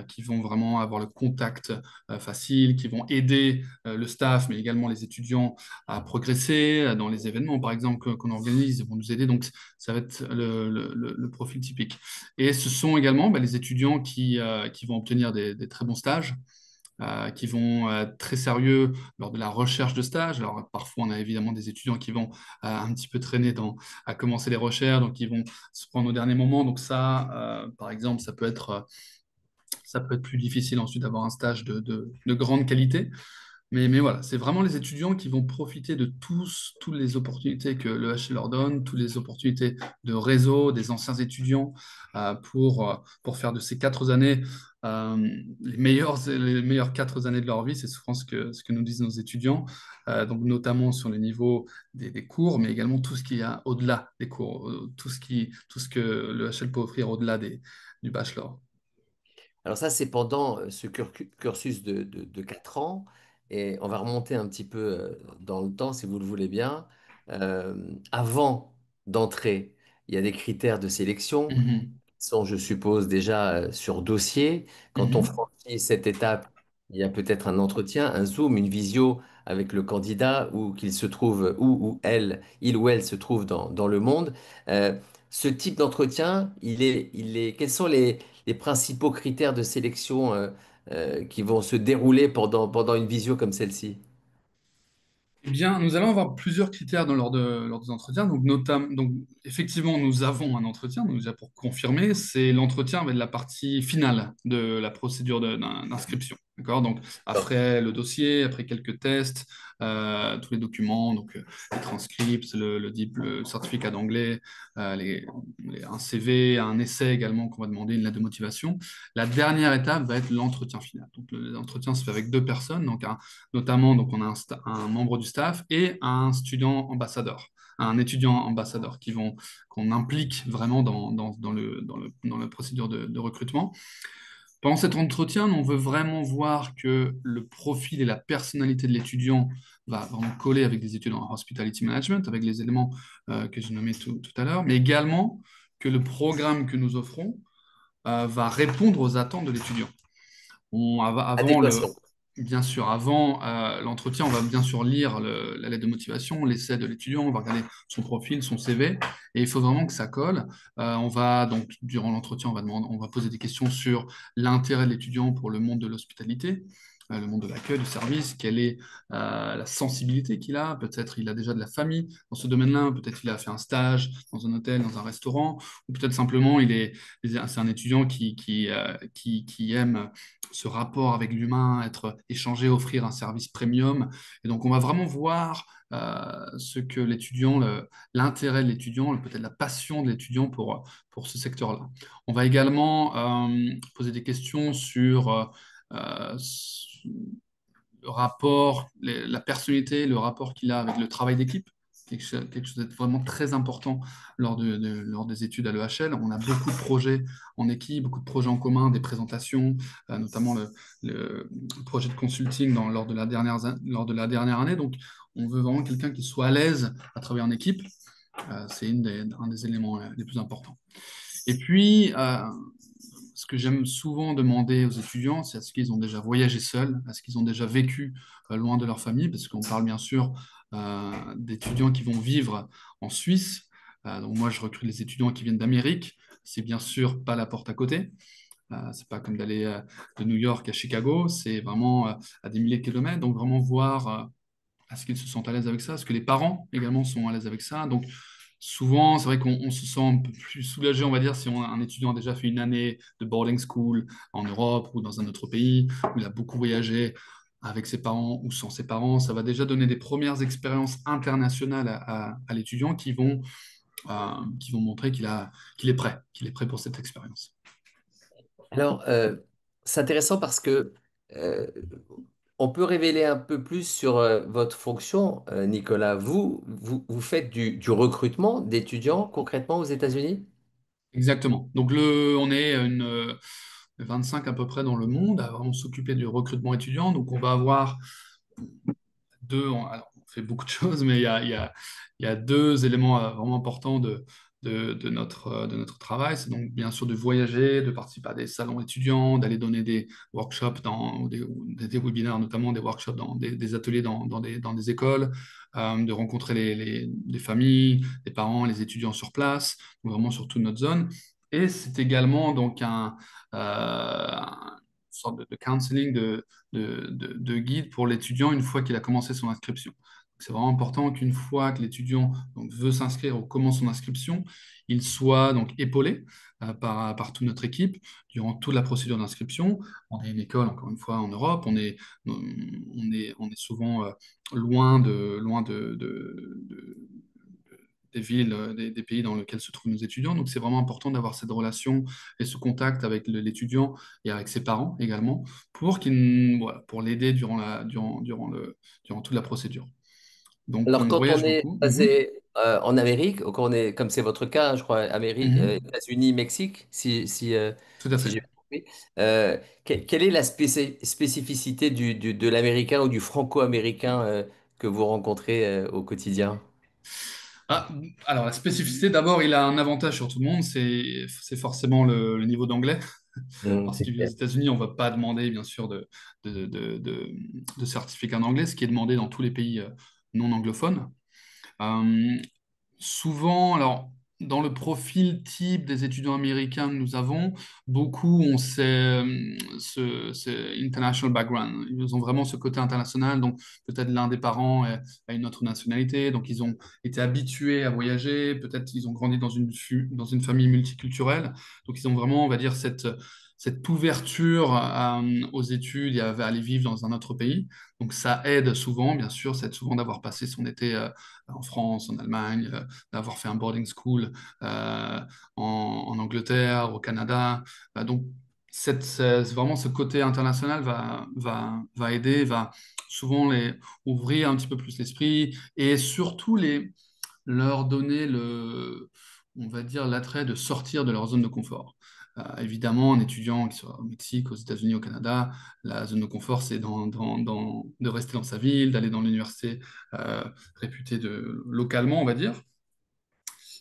qui vont vraiment avoir le contact facile, qui vont aider le staff, mais également les étudiants à progresser dans les événements, par exemple, qu'on organise, ils vont nous aider. Donc, ça va être le profil typique. Et ce sont également les étudiants qui vont obtenir des très bons stages, qui vont être très sérieux lors de la recherche de stage. Alors parfois, on a évidemment des étudiants qui vont un petit peu traîner à commencer les recherches, donc ils vont se prendre au dernier moment. Donc ça, par exemple, ça peut être plus difficile ensuite d'avoir un stage de grande qualité. Mais voilà, c'est vraiment les étudiants qui vont profiter de toutes les opportunités que le l'EHL leur donne, toutes les opportunités de réseau, des anciens étudiants, pour faire de ces 4 années les meilleures 4 années de leur vie. C'est souvent ce que nous disent nos étudiants, donc notamment sur le niveau des cours, mais également tout ce qu'il y a au-delà des cours, tout ce que le l'EHL peut offrir au-delà du bachelor. Alors ça, c'est pendant ce cursus de 4 ans, et on va remonter un petit peu dans le temps, si vous le voulez bien. Avant d'entrer, il y a des critères de sélection Mhm. qui sont, je suppose, déjà sur dossier. Quand on Mhm. franchit cette étape, il y a peut-être un entretien, un Zoom, une visio avec le candidat où qu'il se trouve, où ou elle, il ou elle se trouve dans le monde. Euh, Ce type d'entretien, quels sont les principaux critères de sélection qui vont se dérouler pendant une visio comme celle-ci? Eh bien, nous allons avoir plusieurs critères lors des entretiens. Donc, effectivement, nous avons un entretien, donc déjà pour confirmer, c'est l'entretien avec la partie finale de la procédure d'inscription. D'accord? Donc, D'accord. après le dossier, après quelques tests, tous les documents, donc les transcripts, le certificat d'anglais, un CV, un essai également qu'on va demander, une lettre de motivation. La dernière étape va être l'entretien final. Donc l'entretien se fait avec deux personnes, notamment donc on a un membre du staff et un student ambassadeur, un étudiant ambassadeur qu'on implique vraiment dans la procédure de recrutement. Pendant cet entretien, on veut vraiment voir que le profil et la personnalité de l'étudiant va vraiment coller avec des études en hospitality management, avec les éléments que j'ai nommés tout à l'heure, mais également que le programme que nous offrons va répondre aux attentes de l'étudiant. Avant Adéquation. bien sûr, avant l'entretien, on va bien sûr lire la lettre de motivation, l'essai de l'étudiant, on va regarder son profil, son CV, et il faut vraiment que ça colle. On va donc, durant l'entretien, on va poser des questions sur l'intérêt de l'étudiant pour le monde de l'hospitalité, le monde de l'accueil, du service, quelle est la sensibilité qu'il a, peut-être il a déjà de la famille dans ce domaine-là, peut-être il a fait un stage dans un hôtel, dans un restaurant, ou peut-être simplement c'est un étudiant qui aime ce rapport avec l'humain, être échangé, offrir un service premium. Et donc, on va vraiment voir ce que l'intérêt de l'étudiant, peut-être la passion de l'étudiant pour ce secteur-là. On va également poser des questions sur euh, le rapport, la personnalité, le rapport qu'il a avec le travail d'équipe. Quelque chose de vraiment très important lors des études à l'EHL. On a beaucoup de projets en équipe, beaucoup de projets en commun, des présentations, notamment le projet de consulting lors de la dernière année. Donc, on veut vraiment quelqu'un qui soit à l'aise à travailler en équipe. C'est un des éléments les plus importants. Et puis, ce que j'aime souvent demander aux étudiants, c'est est-ce qu'ils ont déjà voyagé seuls, est-ce qu'ils ont déjà vécu loin de leur famille, parce qu'on parle bien sûr d'étudiants qui vont vivre en Suisse. Donc moi, je recrute les étudiants qui viennent d'Amérique. C'est bien sûr pas la porte à côté. C'est pas comme d'aller de New York à Chicago. C'est vraiment à des milliers de kilomètres. Donc vraiment voir est-ce qu'ils se sentent à l'aise avec ça? Est-ce que les parents également sont à l'aise avec ça? Donc, souvent, c'est vrai qu'on se sent un peu plus soulagé, on va dire, si un étudiant a déjà fait une année de boarding school en Europe ou dans un autre pays, où il a beaucoup voyagé avec ses parents ou sans ses parents. Ça va déjà donner des premières expériences internationales à l'étudiant qui vont montrer qu'il est prêt pour cette expérience. Alors, c'est intéressant parce que euh, on peut révéler un peu plus sur votre fonction, Nicolas. Vous faites du recrutement d'étudiants concrètement aux États-Unis? Exactement. Donc, on est 25 à peu près dans le monde à vraiment s'occuper du recrutement étudiant. Donc, on va avoir alors, on fait beaucoup de choses, mais il y a deux éléments vraiment importants de notre travail. C'est donc bien sûr de voyager, de participer à des salons étudiants, d'aller donner des workshops ou des webinaires, notamment des workshops des ateliers dans des écoles, de rencontrer les familles, les parents, les étudiants sur place, donc vraiment sur toute notre zone. Et c'est également donc une sorte de counseling, de guide pour l'étudiant une fois qu'il a commencé son inscription. C'est vraiment important qu'une fois que l'étudiant donc, veut s'inscrire ou commence son inscription, il soit donc épaulé par toute notre équipe durant toute la procédure d'inscription. On est une école, encore une fois, en Europe. On est souvent loin des villes, des pays dans lesquels se trouvent nos étudiants. Donc, c'est vraiment important d'avoir cette relation et ce contact avec l'étudiant et avec ses parents également voilà, pour l'aider durant toute la procédure. Donc, Alors, on quand on voyage est beaucoup. Mhm. basé en Amérique, ou quand on est, comme c'est votre cas, je crois, Amérique, Mhm. États-Unis, Mexique, Tout à si fait. j'ai bien compris, quelle est la spécificité de l'américain ou du franco-américain que vous rencontrez au quotidien? Ah, alors, la spécificité, d'abord, il a un avantage sur tout le monde, c'est forcément le niveau d'anglais. Parce C'est qu'aux clair. États-Unis, on ne va pas demander, bien sûr, de certificat d'anglais, ce qui est demandé dans tous les pays non anglophones. Euh, Souvent, alors, dans le profil type des étudiants américains que nous avons, beaucoup ont ce international background. Ils ont vraiment ce côté international. Donc, peut-être l'un des parents a une autre nationalité. Donc, ils ont été habitués à voyager. Peut-être ils ont grandi dans une famille multiculturelle. Donc, ils ont vraiment, on va dire, cette ouverture aux études et à aller vivre dans un autre pays. Donc ça aide souvent, bien sûr, ça aide souvent d'avoir passé son été en France, en Allemagne, d'avoir fait un boarding school en Angleterre, au Canada. Donc vraiment ce côté international va aider, va souvent ouvrir un petit peu plus l'esprit et surtout leur donner on va dire, l'attrait de sortir de leur zone de confort. Évidemment, un étudiant qui soit au Mexique, aux États-Unis, au Canada, la zone de confort, c'est de rester dans sa ville, d'aller dans l'université réputée localement, on va dire.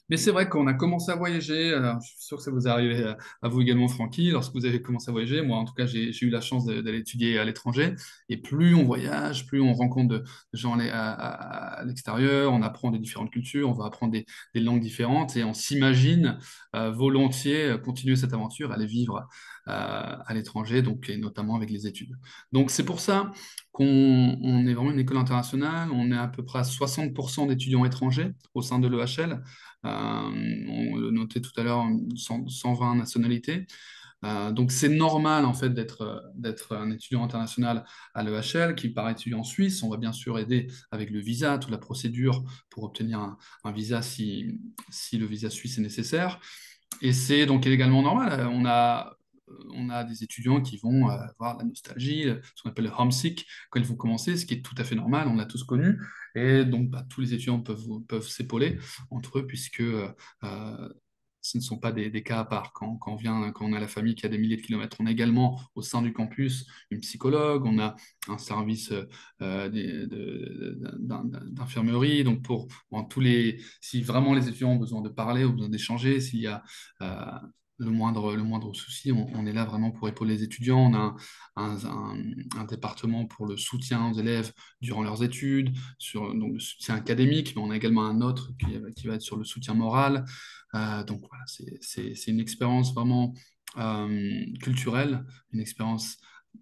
Mais c'est vrai qu'on a commencé à voyager. Je suis sûr que ça vous est arrivé à vous également, Francky, lorsque vous avez commencé à voyager. Moi, en tout cas, j'ai eu la chance d'aller étudier à l'étranger. Et plus on voyage, plus on rencontre de gens à l'extérieur, on apprend des différentes cultures, on va apprendre des langues différentes et on s'imagine volontiers continuer cette aventure, aller vivre à l'étranger, donc, et notamment avec les études. Donc, c'est pour ça qu'on est vraiment une école internationale. On est à peu près à 60% d'étudiants étrangers au sein de l'EHL. On le notait tout à l'heure, 120 nationalités. Donc c'est normal en fait d'être un étudiant international à l'EHL, qui part étudiant en Suisse. On va bien sûr aider avec le visa, toute la procédure pour obtenir un visa si le visa suisse est nécessaire. Et c'est donc également normal. On a des étudiants qui vont avoir de la nostalgie, ce qu'on appelle le homesick, quand ils vont commencer, ce qui est tout à fait normal, on l'a tous connu. Et donc, bah, tous les étudiants peuvent s'épauler entre eux, puisque ce ne sont pas des cas à part. Quand on a la famille qui a des milliers de kilomètres, on a également au sein du campus une psychologue, on a un service d'infirmerie. Donc, si vraiment les étudiants ont besoin de parler, ont besoin d'échanger, s'il y a euh, le moindre souci, on est là vraiment pour épauler les étudiants. On a un département pour le soutien aux élèves durant leurs études, donc le soutien académique, mais on a également un autre qui va être sur le soutien moral. Donc voilà, c'est une expérience vraiment culturelle, une expérience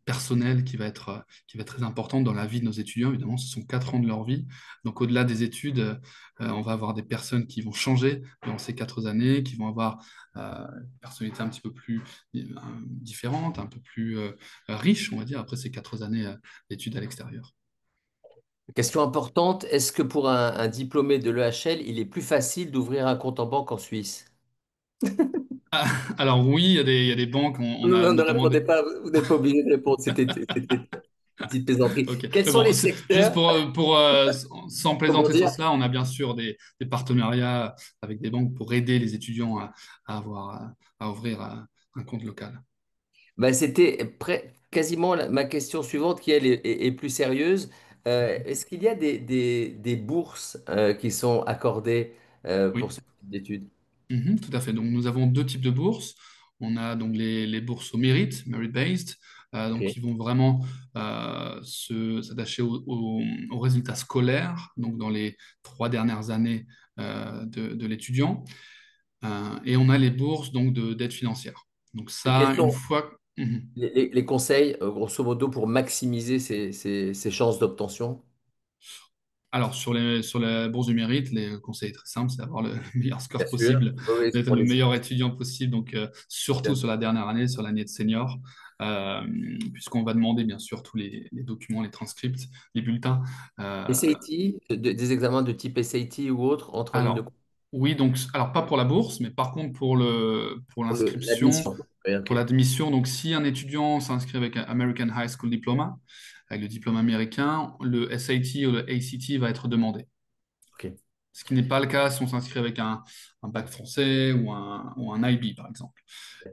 personnelle qui va être très importante dans la vie de nos étudiants. Évidemment, ce sont 4 ans de leur vie. Donc au-delà des études, on va avoir des personnes qui vont changer durant ces 4 années, qui vont avoir une personnalité un petit peu plus différente, un peu plus riche, on va dire, après ces 4 années d'études à l'extérieur. Question importante, est-ce que pour un diplômé de l'EHL, il est plus facile d'ouvrir un compte en banque en Suisse? Ah, alors oui, il y a des banques, on Non, a non, ne notamment répondez des... pas, vous n'êtes pas obligé de répondre, c'était une petite plaisanterie. Ok, Quels mais sont bon, les juste secteurs, sans comment plaisanter sur dire? cela, on a bien sûr des partenariats avec des banques pour aider les étudiants à ouvrir un compte local. Ben, c'était quasiment ma question suivante qui, elle, est plus sérieuse. Est-ce qu'il y a des bourses qui sont accordées pour ce Oui. type d'études? Mhm, tout à fait. Donc, nous avons 2 types de bourses. On a donc les bourses au mérite, merit-based, donc Ok. qui vont vraiment s'attacher aux résultats scolaires, donc dans les 3 dernières années de l'étudiant. Et on a les bourses donc d'aide financière. Donc Et quels ça, une sont fois. Mhm. les conseils, grosso modo, pour maximiser ces chances d'obtention? Alors, sur la bourse du mérite, les conseils très simples, c'est d'avoir le meilleur Bien score sûr. possible, Oui, oui, c'est d'être pour le les... meilleur étudiant possible, donc surtout Bien sur sûr. la dernière année, sur l'année de senior, euh, puisqu'on va demander bien sûr tous les documents, les transcripts, les bulletins. Euh, SAT, des examens de type SAT ou autre entre en ligne de alors, compte oui, donc, alors pas pour la bourse, mais par contre pour pour l'inscription, l'admission. Oui, pour ok. l'admission. Donc, si un étudiant s'inscrit avec un American High School Diploma, avec le diplôme américain, le SAT ou le ACT va être demandé. Ok. Ce qui n'est pas le cas si on s'inscrit avec un bac français ou un IB, par exemple.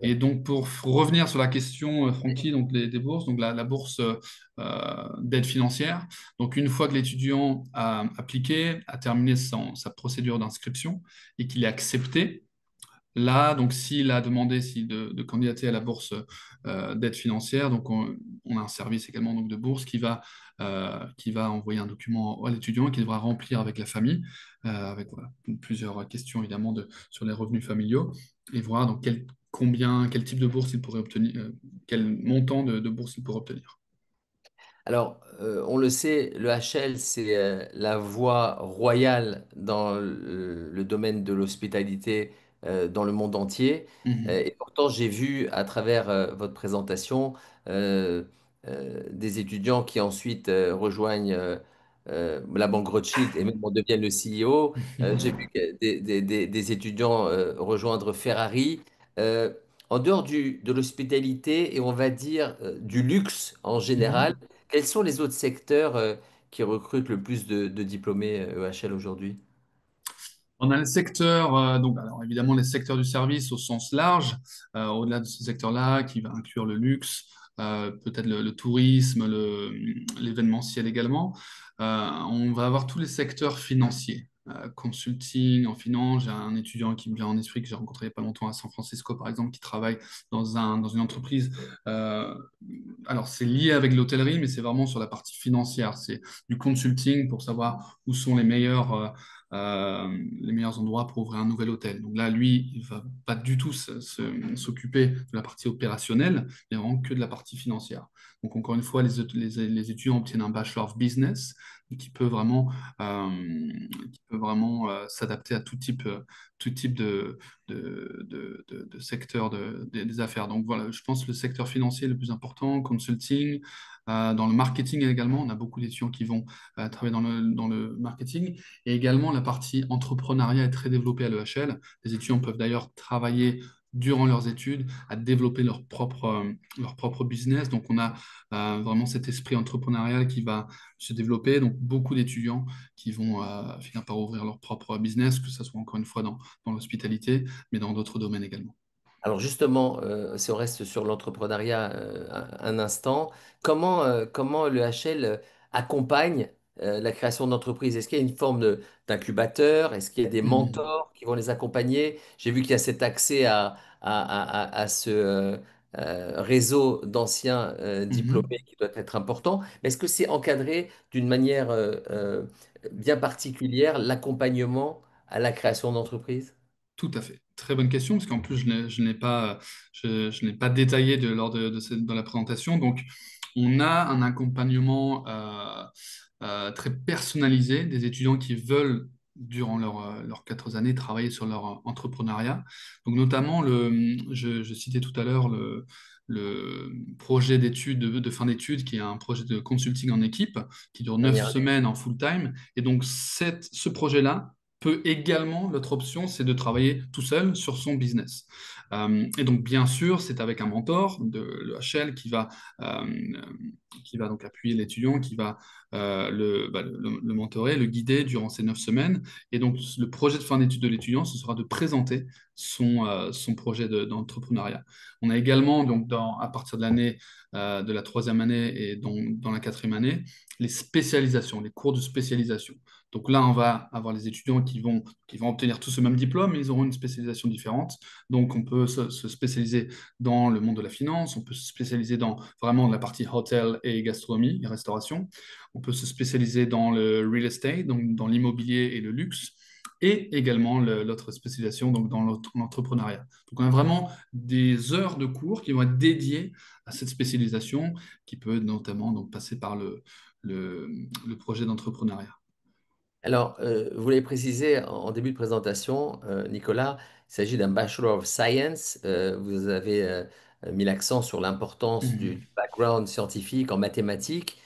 Et D'accord. donc, pour revenir sur la question, Francky, donc des bourses, donc la bourse d'aide financière. Donc, une fois que l'étudiant a appliqué, a terminé sa procédure d'inscription et qu'il est accepté, là, donc s'il a demandé de candidater à la bourse d'aide financière, donc on a un service également donc, de bourse qui va envoyer un document à l'étudiant qu'il devra remplir avec la famille, avec voilà, plusieurs questions évidemment sur les revenus familiaux, et voir donc quel type de bourse il pourrait obtenir, quel montant de bourse il pourrait obtenir. Alors, on le sait, le HL, c'est la voie royale dans le domaine de l'hospitalité dans le monde entier. Mhm. Et pourtant, j'ai vu à travers votre présentation euh, des étudiants qui ensuite rejoignent la banque Rothschild et même en deviennent le CEO. J'ai vu que des étudiants rejoindre Ferrari. Euh, En dehors de l'hospitalité et on va dire du luxe en général, Mhm. quels sont les autres secteurs qui recrutent le plus de diplômés EHL aujourd'hui? On a le secteur, donc alors évidemment les secteurs du service au sens large, au-delà de ce secteur-là qui va inclure le luxe, peut-être le tourisme, l'événementiel également. On va avoir tous les secteurs financiers. Consulting en finance, j'ai un étudiant qui me vient en esprit que j'ai rencontré il n'y a pas longtemps à San Francisco par exemple, qui travaille dans une entreprise. Alors c'est lié avec l'hôtellerie, mais c'est vraiment sur la partie financière. C'est du consulting pour savoir où sont les meilleurs endroits pour ouvrir un nouvel hôtel. Donc là, lui, il va pas du tout s'occuper de la partie opérationnelle, mais vraiment que de la partie financière. Donc encore une fois, les étudiants obtiennent un Bachelor of Business qui peut vraiment s'adapter à tout type de secteur des affaires. Donc voilà, je pense que le secteur financier est le plus important, consulting. Dans le marketing également, on a beaucoup d'étudiants qui vont travailler dans le marketing. Et également, la partie entrepreneuriat est très développée à l'EHL. Les étudiants peuvent d'ailleurs travailler durant leurs études à développer leur propre business. Donc, on a vraiment cet esprit entrepreneurial qui va se développer. Donc, beaucoup d'étudiants qui vont finir par ouvrir leur propre business, que ce soit encore une fois dans l'hospitalité, mais dans d'autres domaines également. Alors justement, si on reste sur l'entrepreneuriat un instant, comment le HL accompagne la création d'entreprises? Est-ce qu'il y a une forme d'incubateur? Est-ce qu'il y a des Mhm. mentors qui vont les accompagner? J'ai vu qu'il y a cet accès à ce réseau d'anciens diplômés Mhm. qui doit être important. Mais est-ce que c'est encadré d'une manière bien particulière, l'accompagnement à la création d'entreprises? Tout à fait. Très bonne question, parce qu'en plus, je n'ai pas détaillé lors dans la présentation. Donc, on a un accompagnement très personnalisé des étudiants qui veulent, durant leurs 4 années, travailler sur leur entrepreneuriat. Donc, notamment, je citais tout à l'heure le projet d'études, de fin d'études, qui est un projet de consulting en équipe, qui dure 9 semaines en full-time. Et donc, ce projet-là, peut également, l'autre option, c'est de travailler tout seul sur son business. Et donc, bien sûr, c'est avec un mentor de l'EHL qui va donc appuyer l'étudiant, qui va le mentorer, le guider durant ces 9 semaines. Et donc, le projet de fin d'études de l'étudiant, ce sera de présenter son projet d'entrepreneuriat. On a également, donc, à partir de l'année de la troisième année et dans la quatrième année, les spécialisations, les cours de spécialisation. Donc là, on va avoir les étudiants qui vont obtenir tous ce même diplôme, mais ils auront une spécialisation différente. Donc, on peut se spécialiser dans le monde de la finance, on peut se spécialiser dans vraiment la partie hôtel et gastronomie et restauration. On peut se spécialiser dans le real estate, donc dans l'immobilier et le luxe. Et également l'autre spécialisation, donc dans l'entrepreneuriat. Donc, on a vraiment des heures de cours qui vont être dédiées à cette spécialisation, qui peut notamment donc, passer par le projet d'entrepreneuriat. Alors, vous l'avez précisé en début de présentation, Nicolas, il s'agit d'un Bachelor of Science. Vous avez mis l'accent sur l'importance du Mhm. background scientifique en mathématiques.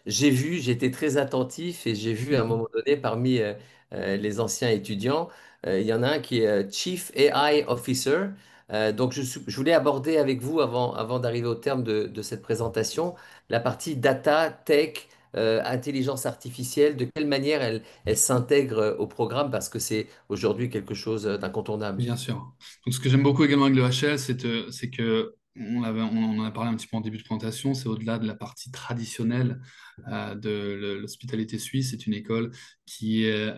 J'ai été très attentif et j'ai vu à un Mhm. moment donné parmi les anciens étudiants, il y en a un qui est Chief AI Officer. Donc, je voulais aborder avec vous, avant d'arriver au terme de cette présentation, la partie data, tech, intelligence artificielle, de quelle manière elle s'intègre au programme parce que c'est aujourd'hui quelque chose d'incontournable. Bien sûr. Donc, ce que j'aime beaucoup également avec le HL, c'est que on en a parlé un petit peu en début de présentation, c'est au-delà de la partie traditionnelle de l'hospitalité suisse. C'est une école qui est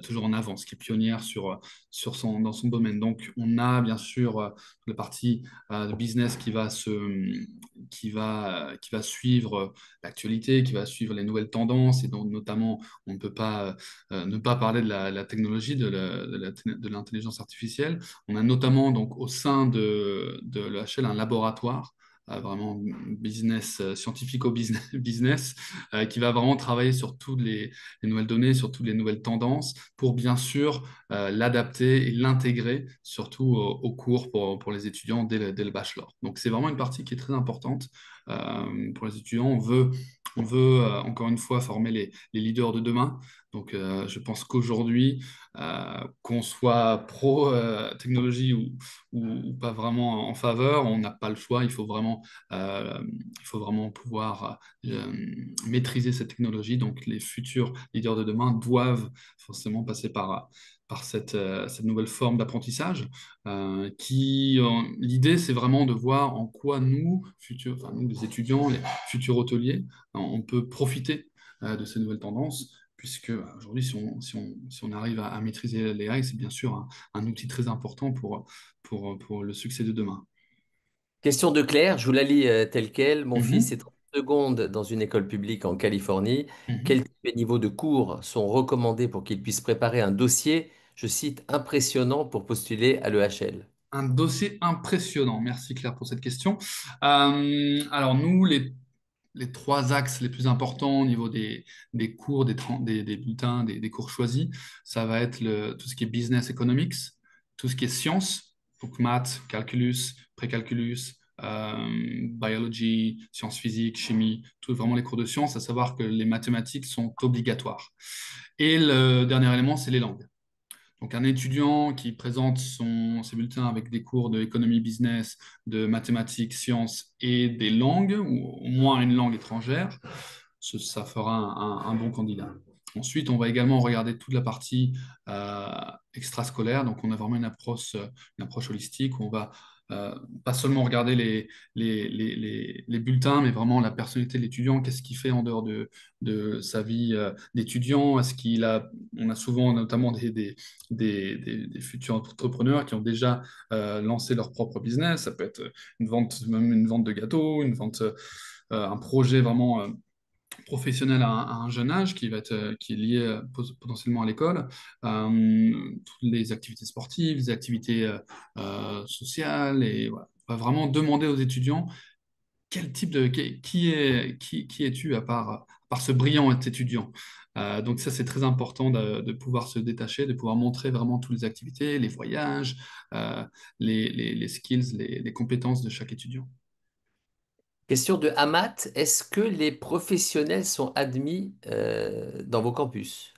toujours en avance, qui est pionnière dans son domaine. Donc, on a bien sûr la partie de business qui va suivre l'actualité, qui va suivre les nouvelles tendances, et donc notamment, on ne peut pas ne pas parler de la technologie, de l'intelligence artificielle. On a notamment donc au sein de l'EHL un laboratoire vraiment business, scientifico-business, business, qui va vraiment travailler sur toutes les nouvelles données, sur toutes les nouvelles tendances, pour bien sûr l'adapter et l'intégrer, surtout au cours pour les étudiants dès le bachelor. Donc c'est vraiment une partie qui est très importante pour les étudiants. On veut encore une fois former les leaders de demain. Donc je pense qu'aujourd'hui, qu'on soit pro-technologie ou pas vraiment en faveur, on n'a pas le choix. Il faut vraiment pouvoir maîtriser cette technologie. Donc, les futurs leaders de demain doivent forcément passer par cette nouvelle forme d'apprentissage. L'idée, c'est vraiment de voir en quoi nous, enfin, nous, les étudiants, les futurs hôteliers, on peut profiter de ces nouvelles tendances. Puisque aujourd'hui, si on arrive à maîtriser les AI, c'est bien sûr un outil très important pour le succès de demain. Question de Claire, je vous la lis telle quelle. Mon fils est Mhm, en seconde dans une école publique en Californie. mhm. Quel type et niveau de cours sont recommandés pour qu'il puisse préparer un dossier, je cite, impressionnant pour postuler à l'EHL? Un dossier impressionnant. Merci Claire pour cette question. Alors nous, les trois axes les plus importants au niveau des cours, des bulletins, des cours choisis, ça va être tout ce qui est business economics, tout ce qui est sciences, donc maths, calculus, précalculus, biology, sciences physiques, chimie, tout vraiment les cours de sciences, à savoir que les mathématiques sont obligatoires. Et le dernier élément, c'est les langues. Donc, un étudiant qui présente ses bulletins avec des cours d'économie business, de mathématiques, sciences et des langues, ou au moins une langue étrangère, ça fera un bon candidat. Ensuite, on va également regarder toute la partie euh, extrascolaire. Donc, on a vraiment une approche holistique où on va euh, pas seulement regarder les bulletins, mais vraiment la personnalité de l'étudiant. Qu'est-ce qu'il fait en dehors de sa vie d'étudiant? On a souvent notamment des futurs entrepreneurs qui ont déjà lancé leur propre business. Ça peut être même une vente de gâteaux, un projet vraiment professionnel à un jeune âge qui est lié potentiellement à l'école. Toutes les activités sportives, les activités sociales, et voilà. On va vraiment demander aux étudiants quel type de qui es-tu à part ce brillant étudiant. Donc ça, c'est très important de pouvoir se détacher, de pouvoir montrer vraiment toutes les activités, les voyages, les skills, les compétences de chaque étudiant. Question de Amat, est-ce que les professionnels sont admis dans vos campus?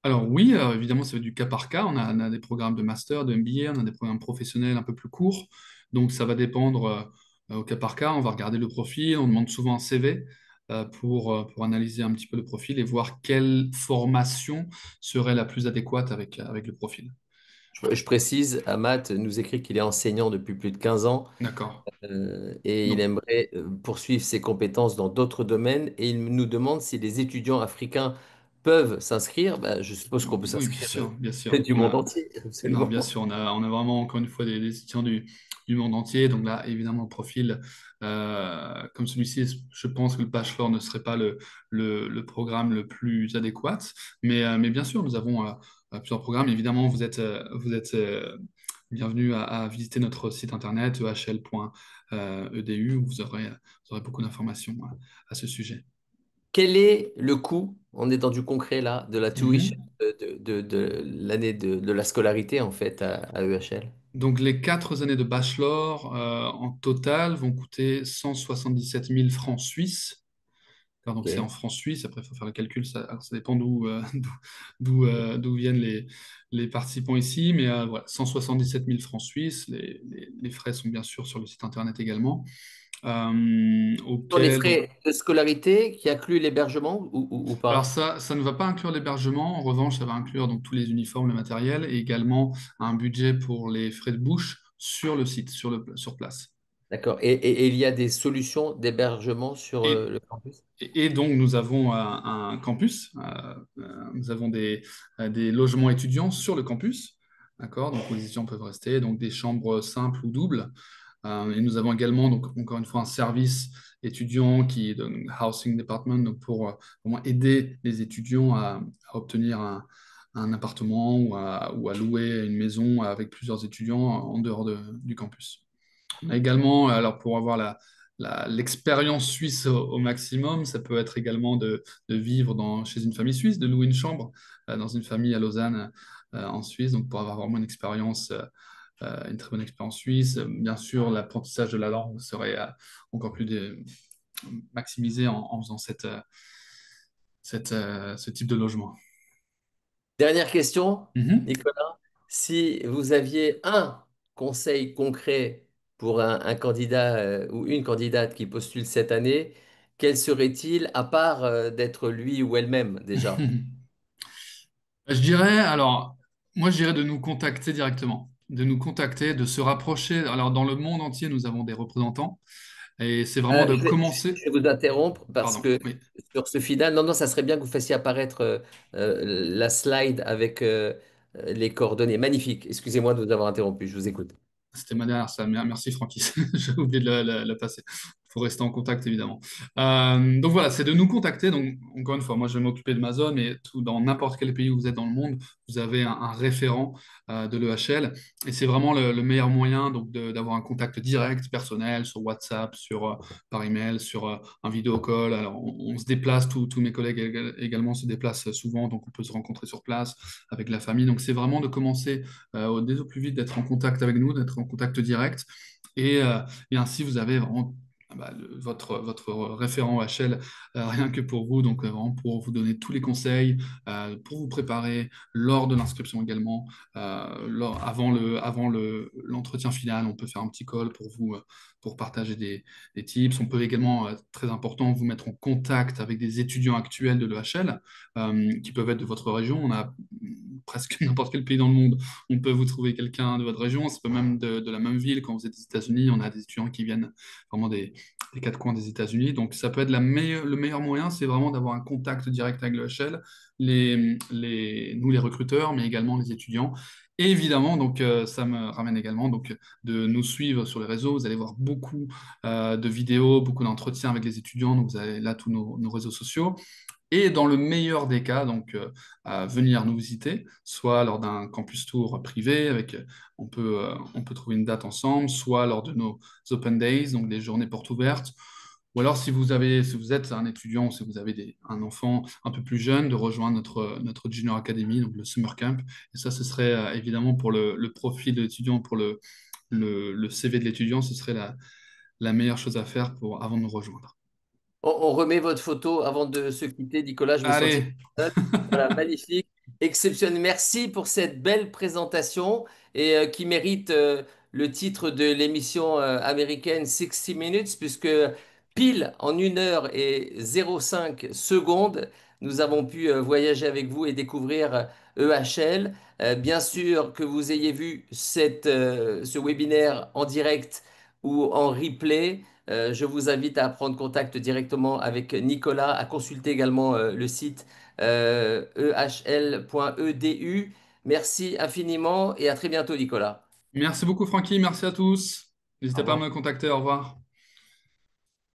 Alors oui, évidemment, ça va être du cas par cas. On a des programmes de master, de MBA, on a des programmes professionnels un peu plus courts. Donc ça va dépendre au cas par cas. On va regarder le profil, on demande souvent un CV pour analyser un petit peu le profil et voir quelle formation serait la plus adéquate avec le profil. Je précise, Amat nous écrit qu'il est enseignant depuis plus de 15 ans D'accord. et il Donc, aimerait poursuivre ses compétences dans d'autres domaines et il nous demande si les étudiants africains peuvent s'inscrire. Ben, je suppose qu'on peut oui, bien s'inscrire sûr, bien sûr. du monde entier, Non, absolument. bien sûr, on a vraiment, encore une fois, des étudiants du monde entier. Donc là, évidemment, le profil comme celui-ci, je pense que le bachelor ne serait pas le programme le plus adéquat. Mais bien sûr, nous avons plusieurs programmes. Évidemment, vous êtes bienvenus à visiter notre site internet ehl.edu où vous aurez beaucoup d'informations à ce sujet. Quel est le coût, on est dans du concret là, de la tuition Mhm. de l'année de la scolarité en fait à EHL? Donc, les 4 années de bachelor en total vont coûter 177 000 francs suisses. Alors, donc, c'est en Ok. francs suisses. Après, il faut faire le calcul. Alors, ça dépend d'où viennent les participants ici. Mais voilà, 177 000 francs suisses. Les frais sont bien sûr sur le site internet également. Pour les Auquel, donc, frais de scolarité qui incluent l'hébergement ou alors pas? ça ne va pas inclure l'hébergement. En revanche, ça va inclure donc tous les uniformes, le matériel et également un budget pour les frais de bouche sur le site, sur place. D'accord. Et il y a des solutions d'hébergement sur Et, le campus? et donc, nous avons un campus, nous avons des logements étudiants sur le campus, d'accord? Donc, les étudiants peuvent rester, donc des chambres simples ou doubles. Et nous avons également, donc, encore une fois, un service étudiant qui est le Housing Department, donc pour vraiment aider les étudiants à obtenir un appartement ou à louer une maison avec plusieurs étudiants en dehors du campus. Également, alors pour avoir l'expérience suisse au maximum, ça peut être également de vivre chez une famille suisse, de louer une chambre dans une famille à Lausanne, en Suisse, donc pour avoir vraiment une expérience, une très bonne expérience suisse. Bien sûr, l'apprentissage de la langue serait encore plus maximisé en faisant ce type de logement. Dernière question, Mhm. Nicolas. Si vous aviez un conseil concret pour un candidat ou une candidate qui postule cette année, quel serait-il, à part d'être lui ou elle-même déjà? Je dirais, alors, moi, je dirais de nous contacter directement, de nous contacter, de se rapprocher. Alors, dans le monde entier, nous avons des représentants et c'est vraiment de commencer. Je vais vous interrompre parce Pardon, que oui, sur ce final, non, non, ça serait bien que vous fassiez apparaître la slide avec les coordonnées. Magnifique. Excusez-moi de vous avoir interrompu. Je vous écoute. c'était ma dernière salle. Merci, Francky. J'ai oublié de la passer. Il faut rester en contact, évidemment. Donc voilà, c'est de nous contacter. Donc, encore une fois, moi, je vais m'occuper de ma zone, mais dans n'importe quel pays où vous êtes dans le monde, vous avez un référent de l'EHL. Et c'est vraiment le meilleur moyen donc, d'avoir un contact direct, personnel, sur WhatsApp, par email, sur un vidéo call. Alors, on se déplace, tous mes collègues également se déplacent souvent, donc on peut se rencontrer sur place avec la famille. Donc, c'est vraiment de commencer dès au plus vite d'être en contact avec nous, d'être en contact direct. Et, euh, et ainsi, vous avez vraiment votre référent HL rien que pour vous, donc vraiment pour vous donner tous les conseils, pour vous préparer lors de l'inscription également, l'entretien final, on peut faire un petit call pour vous, pour partager des tips. On peut également, très important, vous mettre en contact avec des étudiants actuels de l'EHL qui peuvent être de votre région. On a presque n'importe quel pays dans le monde, on peut vous trouver quelqu'un de votre région, ça peut même de la même ville. Quand vous êtes aux États-Unis, on a des étudiants qui viennent vraiment des quatre coins des États-Unis. Donc, ça peut être le meilleur moyen, c'est vraiment d'avoir un contact direct avec le HL, nous les recruteurs, mais également les étudiants. Et évidemment, donc, ça me ramène également donc, de nous suivre sur les réseaux. Vous allez voir beaucoup de vidéos, beaucoup d'entretiens avec les étudiants. Donc, vous avez là tous nos réseaux sociaux. Et dans le meilleur des cas, donc à venir nous visiter, soit lors d'un campus tour privé, on peut trouver une date ensemble, soit lors de nos open days, donc des journées portes ouvertes, ou alors si vous êtes un étudiant ou si vous avez un enfant un peu plus jeune, de rejoindre notre Junior Academy, donc le Summer Camp. Et ça, ce serait évidemment pour le profil de l'étudiant, pour le CV de l'étudiant, ce serait la meilleure chose à faire avant de nous rejoindre. On remet votre photo avant de se quitter, Nicolas. Je me sentis. Allez! Voilà, magnifique, exceptionnel. Merci pour cette belle présentation et qui mérite le titre de l'émission américaine 60 Minutes, puisque pile en 1 heure et 05 secondes, nous avons pu voyager avec vous et découvrir EHL. Bien sûr que vous ayez vu ce webinaire en direct ou en replay. Je vous invite à prendre contact directement avec Nicolas, à consulter également le site ehl.edu. Merci infiniment et à très bientôt, Nicolas. Merci beaucoup, Francky. Merci à tous. Au N'hésitez pas à revoir. me contacter. Au revoir.